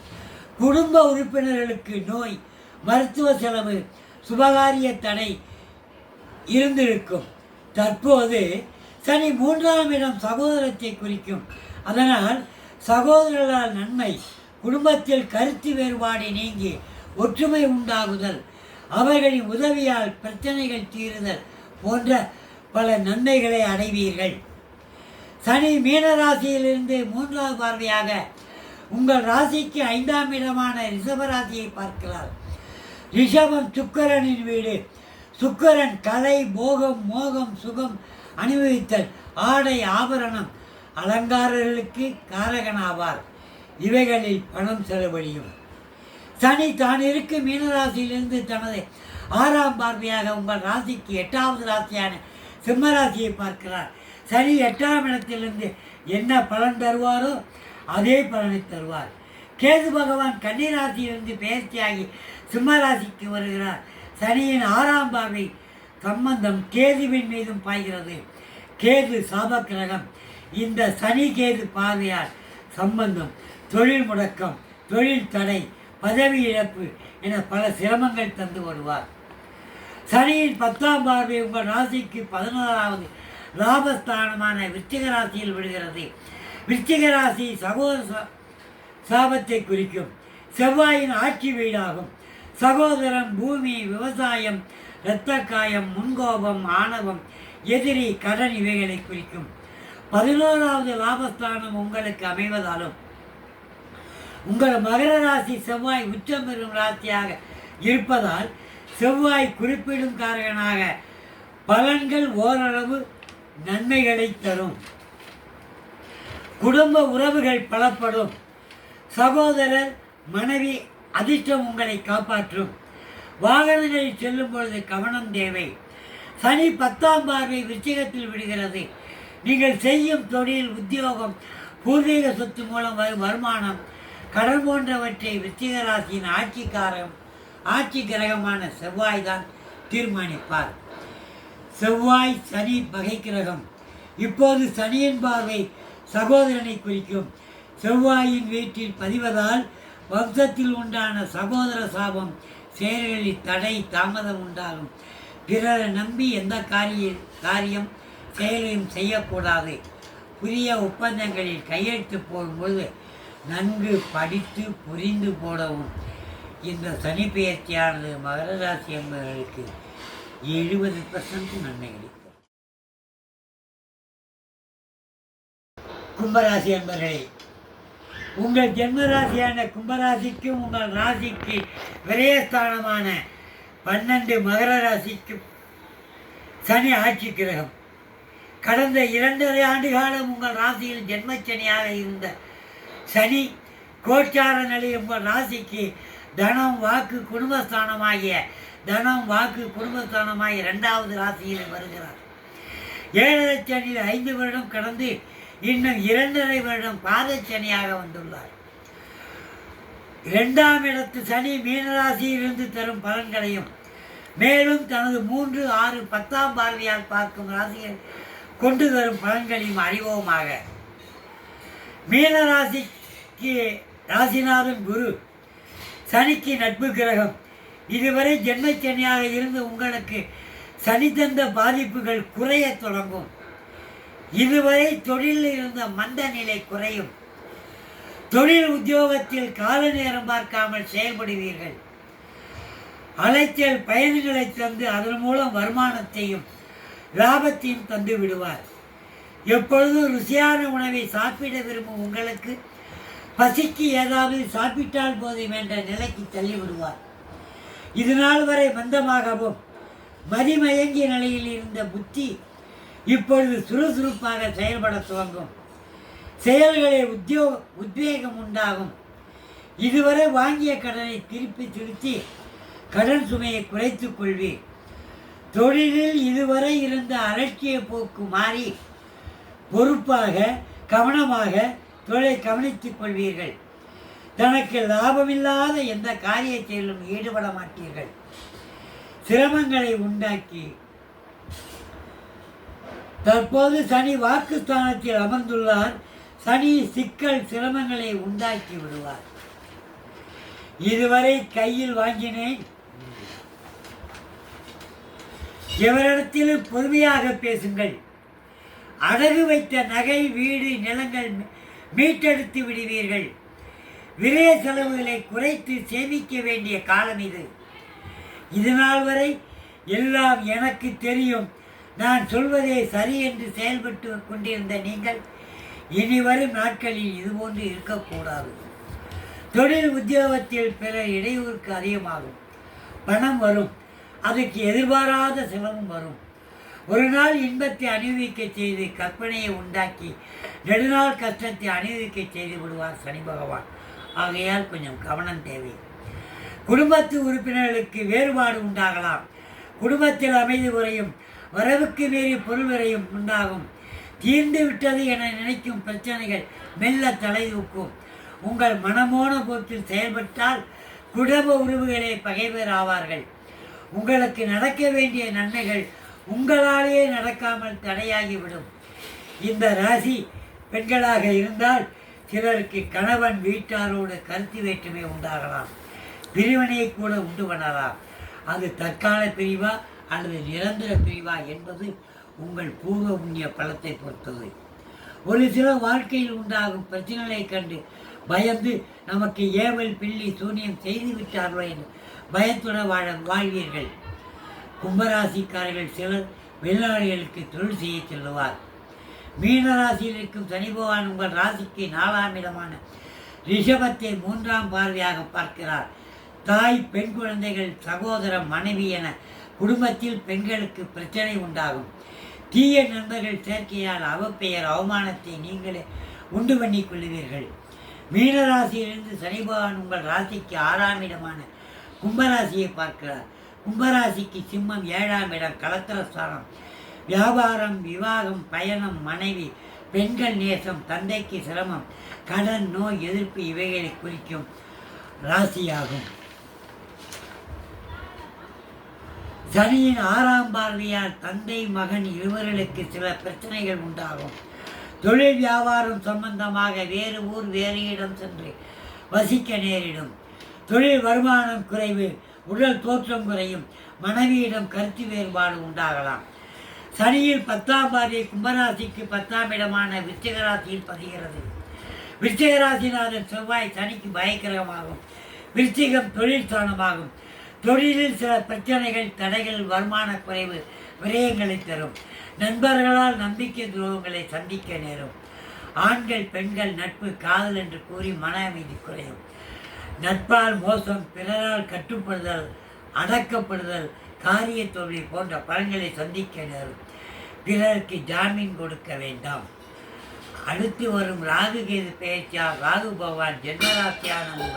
குடும்ப உறுப்பினர்களுக்கு நோய், மருத்துவ செலவு, சுபகாரிய தடை இருந்திருக்கும். தற்போது சனி 3ஆம் இடம் சகோதரத்தை குறிக்கும். அதனால் சகோதரர்களால் நன்மை, குடும்பத்தில் கருத்து வேறுபாடு நீங்கி ஒற்றுமை உண்டாகுதல், அவர்களின் உதவியால் பிரச்சனைகள் தீருதல் போன்ற பல நன்மைகளை அடைவீர்கள். சனி மீன ராசியிலிருந்து 3வது பார்வையாக உங்கள் ராசிக்கு 5ஆம் இடமான ரிஷப ராசியை பார்க்கிறார். ரிஷபம் சுக்கிரனின் வீடு. சுக்கிரன் கலை, போகம், மோகம், சுகம் அனுபவித்தல், ஆடை, ஆபரணம், அலங்காரர்களுக்கு காரகனாவார். இவைகளில் பணம் செலவழியும். சனி தான் இருக்கும் மீனராசியிலிருந்து தனது 6ஆம் பார்வையாக உங்கள் ராசிக்கு 8வது ராசியான சிம்ம ராசியை பார்க்கிறார். சனி 8ஆம் இடத்திலிருந்து என்ன பலன் தருவாரோ அதே பலனை தருவார். கேது பகவான் கன்னி ராசியிலிருந்து பெயர்ச்சியாகி சிம்ம ராசிக்கு வருகிறார். சனியின் 6ஆம் பார்வை சம்பந்தம் கேதுவின் மீதும் பாய்கிறது. கேது சாபக்கிரகம். இந்த சனி கேது பார்வையால் சம்பந்தம், தொழில் முடக்கம், தொழில் தடை, பதவி இழப்பு என பல சிரமங்கள் தந்து வருவார். சனியின் 10ஆம் பார்வை உங்கள் ராசிக்கு 11வது லாபஸ்தானமான விருச்சிக ராசியில் விடுகிறது. விருச்சிக ராசி சகோதர சாபத்தை குறிக்கும். செவ்வாயின் ஆட்சி வீடாகும். சகோதரன், பூமி, விவசாயம், இரத்த காயம், முன்கோபம், ஆணவம், எதிரி, கடன் இவைகளை குறிக்கும். 11வது லாபஸ்தானம் உங்களுக்கு அமைவதாலும் உங்கள் மகர ராசி செவ்வாய் உச்சம் பெறும் ராசியாக இருப்பதால் செவ்வாய் குறிப்பிடும் காரகனாக பலன்கள் ஓரளவு நன்மைகளை தரும். குடும்ப உறவுகள் பலப்படும். சகோதரர், மனைவி அதிர்ஷ்டம் உங்களை காப்பாற்றும். வாகனங்களில் செல்லும் பொழுது கவனம் தேவை. சனி 10ஆம் பார்வை விருச்சிகத்தில் விடுகிறது. நீங்கள் செய்யும் தொழில், உத்தியோகம், பூர்வீக சொத்து மூலம் வரும் வருமானம், கடன் போன்றவற்றை விருச்சிக ராசியின் ஆட்சி கிரகமான செவ்வாய் தான் தீர்மானிப்பார். செவ்வாய் சனி பகை கிரகம். இப்போது சனியின் பார்வை சகோதரனை குறிக்கும். செவ்வாயின் வீட்டில் பதிவதால் வம்சத்தில் உண்டான சகோதர சாபம், செயல்களில் தடை, தாமதம் உண்டாகும். பிறரை நம்பி எந்த காரியம் செயலையும் செய்யக்கூடாது. புதிய ஒப்பந்தங்களில் கையெழுத்து போடும்போது நன்கு படித்து புரிந்து போடவும். இந்த சனி பெயர்ச்சியானது மகர ராசி என்பவர்களுக்கு 70% நன்மை அளிக்கும். கும்பராசி என்பவர்களே, உங்கள் ஜென்மராசியான கும்பராசிக்கும் உங்கள் ராசிக்கு விரயஸ்தானமான 12 மகர ராசிக்கும் சனி ஆட்சி கிரகம். கடந்த 2.5 ஆண்டு காலம் உங்கள் ராசியில் ஜென்மச்சனியாக இருந்த சனி கோச்சார நிலையில் உங்கள் ராசிக்கு தனம், வாக்கு, குடும்பஸ்தானமாகிய 2வது ராசியில் வருகிறார். 7 சனியில் 5 வருடம் கடந்து இன்னும் 2.5 வருடம் பாதச்சனியாக வந்துள்ளார். 2ஆம் இடத்து சனி மீனராசியிலிருந்து தரும் பலன்களையும் மேலும் தனது 3, 6, 10ஆம் பார்வையால் பார்க்கும் ராசிகள் கொண்டு தரும் பலன்களையும் அறிவோமாக. மீனராசிக்கு ராசிநாதன் குரு, சனிக்கு நட்பு கிரகம். இதுவரை ஜென்மச்சனியாக இருந்து உங்களுக்கு சனி தந்த பாதிப்புகள் குறைய தொடங்கும். இதுவரை தொழிலில் இருந்த மந்த நிலை குறையும். தொழில் உத்தியோகத்தில் கால நேரம் பார்க்காமல் செயல்படுவீர்கள். அலைச்சல் பயன்களை தந்து அதன் மூலம் வருமானத்தையும் லாபத்தையும் தந்து விடுவார். எப்பொழுதும் ருசியான உணவை சாப்பிட விரும்பும் உங்களுக்கு பசிக்கு ஏதாவது சாப்பிட்டால் போதும் என்ற நிலைக்கு தள்ளிவிடுவார். இதுநாள் வரை மந்தமாகவும் மதிமயங்கிய நிலையில் இருந்த புத்தி இப்பொழுது சுறுசுறுப்பாக செயல்பட துவங்கும். செயல்களில் உத்வேகம் உண்டாகும். இதுவரை வாங்கிய கடனை திருப்பி திருத்தி கடன் சுமையை குறைத்துக் கொள்வீர். தொழிலில் இதுவரை இருந்த அலட்சிய போக்கு மாறி பொறுப்பாக கவனமாக தொழிலை கவனித்துக் கொள்வீர்கள். தனக்கு லாபமில்லாத எந்த காரியத்திலும் ஈடுபட மாட்டீர்கள். சிரமங்களை உண்டாக்கி தற்போது சனி வாக்குஸ்தானத்தில் அமர்ந்துள்ளார். சனி சிக்கல் சிரமங்களை உண்டாக்கி விடுவார். இதுவரை கையில் வாங்கினேன். எவரிடத்திலும் பொறுமையாக பேசுங்கள். அடகு வைத்த நகை, வீடு, நிலங்கள் மீட்டெடுத்து விடுவீர்கள். விரய செலவுகளை குறைத்து சேமிக்க வேண்டிய காலம் இது. இதுநாள் வரை எல்லாம் எனக்கு தெரியும், நான் சொல்வதே சரி என்று செயல்பட்டு கொண்டிருந்த நீங்கள் இனி வரும் நாட்களில் இதுபோன்று இருக்கக்கூடாது. தொழில் உத்தியோகத்தில் பிற இடையூறுக்கு அதிகமாகும். பணம் வரும், அதுக்கு எதிர்பாராத செலவும் வரும். ஒரு நாள் இன்பத்தை அனுபவிக்க செய்து கற்பனையை உண்டாக்கி நெடுநாள் கஷ்டத்தை அனுபவிக்க செய்து விடுவார் சனி பகவான். ஆகையால் கொஞ்சம் கவனம் தேவை. குடும்பத்து உறுப்பினர்களுக்கு வேறுபாடு உண்டாகலாம். குடும்பத்தில் அமைதி குறையும், வரவுக்கு மீறி பொருள் விரையும் உண்டாகும். தீர்ந்து விட்டது என நினைக்கும் பிரச்சனைகள் மெல்ல தலை தூக்கும். உங்கள் மனமோன போக்கில் செயல்பட்டால் குடும்ப உறவுகளே பகைவர் ஆவார்கள். உங்களுக்கு நடக்க வேண்டிய நன்மைகள் உங்களாலேயே நடக்காமல் தடையாகிவிடும். இந்த ராசி பெண்களாக இருந்தால் சிலருக்கு கணவன் வீட்டாரோடு கருத்து வேற்றுமை உண்டாகலாம். பிரிவினையை கூட உண்டு பண்ணலாம். அது தற்கால பிரிவா அல்லது நிரந்தர பிரிவா என்பது உங்கள் பூர்வ புண்ணிய பலத்தை பொறுத்தது. ஒரு சில வாழ்க்கையில் உண்டாகும் பிரச்சனைகளை கண்டு பயந்து நமக்கு ஏவல் பில்லி சூனியம் செய்து விட்டார்களோ என்று பயத்துடன் வாழ்வீர்கள். கும்பராசிக்காரர்கள் சிலர் வெளிநாடுகளுக்கு தொழில் செய்ய செல்லுவார். மீனராசியில் இருக்கும் சனி பகவான் உங்கள் ராசிக்கு 4ஆம் இடமான ரிஷபத்தை 3ஆம் பார்வையாக பார்க்கிறார். தாய், பெண் குழந்தைகள், சகோதரம், மனைவி என குடும்பத்தில் பெண்களுக்கு பிரச்சனை உண்டாகும். தீய நண்பர்கள் சேர்க்கையால் அவப்பெயர், அவமானத்தை நீங்களே உண்டு பண்ணி கொள்ளுவீர்கள். மீனராசியிலிருந்து சனி பகவான் உங்கள் ராசிக்கு 6ஆம் இடமான கும்பராசியை பார்க்கிறார். கும்பராசிக்கு சிம்மம் 7ஆம் இடம், கலத்திரஸ்தானம். வியாபாரம், விவாகம், பயணம், மனைவி, பெண்கள் நேசம், தந்தைக்கு சிரமம், கடன், நோய் எதிர்ப்பு இவைகளை குறிக்கும் ராசியாகும். சனியின் 6ஆம் பார்வையால் தந்தை, மகன் இருவர்களுக்கு சில பிரச்சனைகள் உண்டாகும். தொழில் வியாபாரம் சம்பந்தமாக வேறு ஊர், வேறு இடம் சென்று வசிக்க நேரிடும். தொழில் வருமானம் குறைவு, உடல் தோற்றம் குறையும், மனைவியிடம் கருத்து வேறுபாடு உண்டாகலாம். சனியில் 10ஆம் பார்வை கும்பராசிக்கு 10ஆம் இடமான விருச்சிக ராசியில் பதிகிறது. விருச்சிக ராசிநாதன் செவ்வாய் சனிக்கு பயக்கிரகமாகும். விருச்சிகம் தொழில் ஸ்தானமாகும். தொழிலில் சில பிரச்சனைகள், தடைகள், வருமான குறைவு, விரயங்களை தரும். நண்பர்களால் நம்பிக்கை துரோகங்களை சந்திக்க நேரும். ஆண்கள், பெண்கள் நட்பு, காதல் என்று கூறி மன அமைதி குறையும். நட்பால் மோசம், பிறரால் கட்டுப்படுதல், அடக்கப்படுதல், காரிய தோல்வி போன்ற பலன்களை சந்திக்க நேரும். பிறருக்கு ஜாமீன் கொடுக்க வேண்டாம். அடுத்து வரும் ராகு கேது பெயர்ச்சியால் ராகு பகவான் ஜென்மராசியான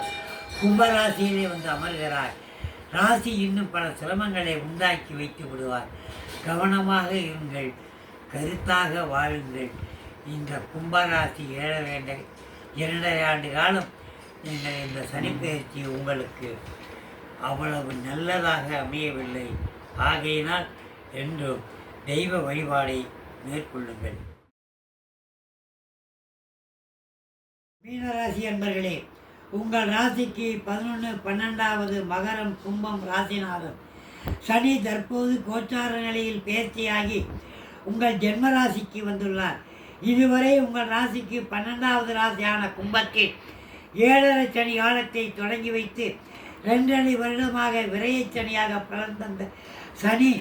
கும்பராசியிலே வந்து அமர்கிறார். ராசி இன்னும் பல சிரமங்களை உண்டாக்கி வைத்து விடுவார். கவனமாக இருங்கள், கருத்தாக வாழுங்கள். இந்த கும்பராசி 2.5 ஆண்டு காலம் நீங்கள் இந்த சனிப்பெயர்ச்சி உங்களுக்கு அவ்வளவு நல்லதாக அமையவில்லை. ஆகையினால் என்றும் தெய்வ வழிபாடை மேற்கொள்ளுங்கள். மீனராசி அன்பர்களே, உங்கள் ராசிக்கு 11, 12வது மகரம், கும்பம் ராசிநாதன் சனி தற்போது கோச்சார நிலையில் பெயர்ச்சியாகி உங்கள் ஜென்மராசிக்கு வந்துள்ளார். இதுவரை உங்கள் ராசிக்கு 12வது ராசியான கும்பத்தில் 7.5 சனி காலத்தை தொடங்கி வைத்து 2.5 வருடமாக விரயச்சனியாக பலன் தந்த சனி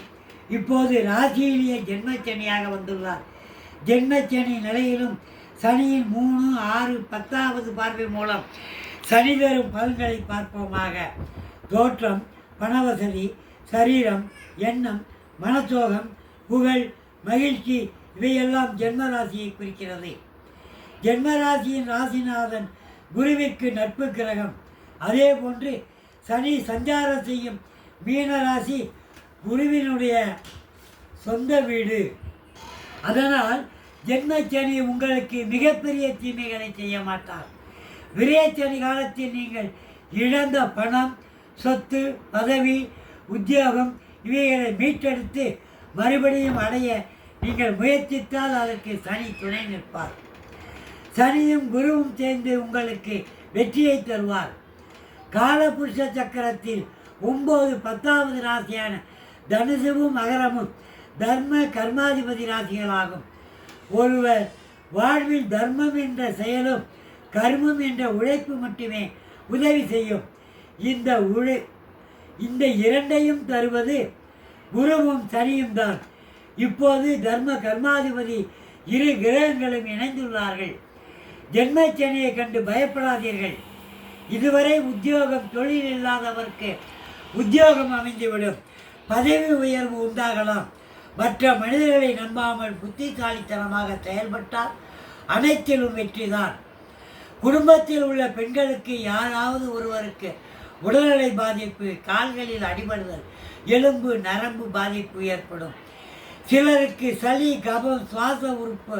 இப்போது ராசியிலேயே ஜென்மச்சனியாக வந்துள்ளார். ஜென்மச்சனி நிலையிலும் சனியின் 3, 6, 10வது பார்வை மூலம் சனி தரும் பலன்களை பார்ப்போமாக. தோற்றம், பணவசதி, சரீரம், எண்ணம், மனசோகம், புகழ், மகிழ்ச்சி இவையெல்லாம் ஜென்மராசியை குறிக்கிறது. ஜென்மராசியின் ராசிநாதன் குருவிற்கு நட்பு கிரகம். அதே போன்று சனி சஞ்சாரம் செய்யும் மீனராசி குருவினுடைய சொந்த வீடு. அதனால் ஜென்மச்சனி உங்களுக்கு மிகப்பெரிய தீமைகளை செய்ய மாட்டார். விரயச்சனி காலத்தில் நீங்கள் இழந்த பணம், சொத்து, பதவி, உத்தியோகம் இவைகளை மீட்டெடுத்து மறுபடியும் அடைய நீங்கள் முயற்சித்தால் அதற்கு சனி துணை நிற்பார். சனியும் குருவும் சேர்ந்து உங்களுக்கு வெற்றியை தருவார். காலபுருஷ சக்கரத்தில் 9, 10வது ராசியான தனுசுவும் மகரமும் தர்ம கர்மாதிபதி ராசிகளாகும். ஒருவர் வாழ்வில் தர்மம் என்ற செயலும் கர்மம் என்ற உழைப்பு மட்டுமே உதவி செய்யும். இந்த இரண்டையும் தருவது குருவும் சனியும் தான். இப்போது தர்ம கர்மாதிபதி இரு கிரகங்களும் இணைந்துள்ளார்கள். ஜென்மச்சனியை கண்டு பயப்படாதீர்கள். இதுவரை உத்தியோகம் தொழில் இல்லாதவருக்கு உத்தியோகம் அமைந்துவிடும். பதவி உயர்வு உண்டாகலாம். மற்ற மனிதர்களை நம்பாமல் புத்திசாலித்தனமாக செயல்பட்டால் அனைத்திலும் வெற்றிதான். குடும்பத்தில் உள்ள பெண்களுக்கு யாராவது ஒருவருக்கு உடல்நிலை பாதிப்பு, கால்களில் அடிபடுதல், எலும்பு நரம்பு பாதிப்பு ஏற்படும். சிலருக்கு சளி, கபம், சுவாச உறுப்பு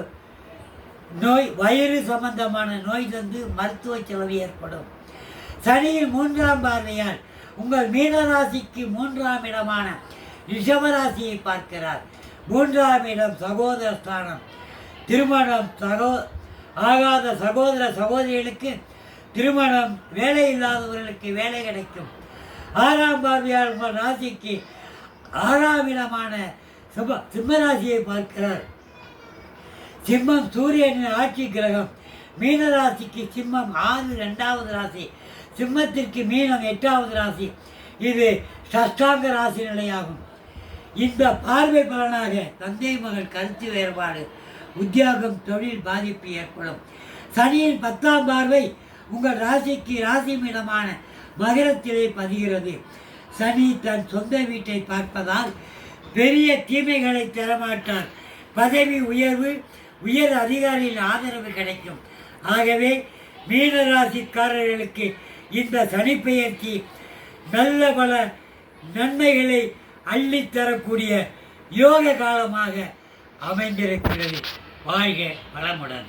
நோய், வயிறு சம்பந்தமான நோய் தந்து மருத்துவ செலவு ஏற்படும். சனியின் 3ஆம் பார்வையால் உங்கள் மீனராசிக்கு 3ஆம் இடமான ரிஷபராசியை பார்க்கிறார். 3ஆம் இடம் சகோதர ஸ்தானம். திருமணம் ஆகாத சகோதர சகோதரிகளுக்கு திருமணம், வேலை இல்லாதவர்களுக்கு வேலை கிடைக்கும். 6ஆம் பார்வையால் உங்கள் ராசிக்கு 6ஆம் இடமான சிம்மராசியை பார்க்கிறார். சிம்மம் சூரியனின் ஆட்சி கிரகம். மீனராசிக்கு சிம்மம் 6 2வது ராசி, சிம்மத்திற்கு மீனம் 8வது ராசி. இது சஷ்டாங்க ராசி நிலையாகும். இந்த பார்வை பலனாக தந்தை மகள் கருத்து வேறுபாடு, உத்தியோகம், தொழில் பாதிப்பு ஏற்படும். சனியின் 10ஆம் பார்வை உங்கள் ராசிக்கு ராசி மீனமான மகரத்திலே பதிகிறது. சனி தன் சொந்த வீட்டை பார்ப்பதால் பெரிய தீமைகளை தரமாட்டார். பதவி உயர்வு, உயர் அதிகாரியின் ஆதரவு கிடைக்கும். ஆகவே மீனராசிக்காரர்களுக்கு இந்த சனிப்பெயர்ச்சி நல்ல பல நன்மைகளை அள்ளித்தரக்கூடிய யோக காலமாக அமைந்திருக்கிறது. வாழ்க வளமுடன்.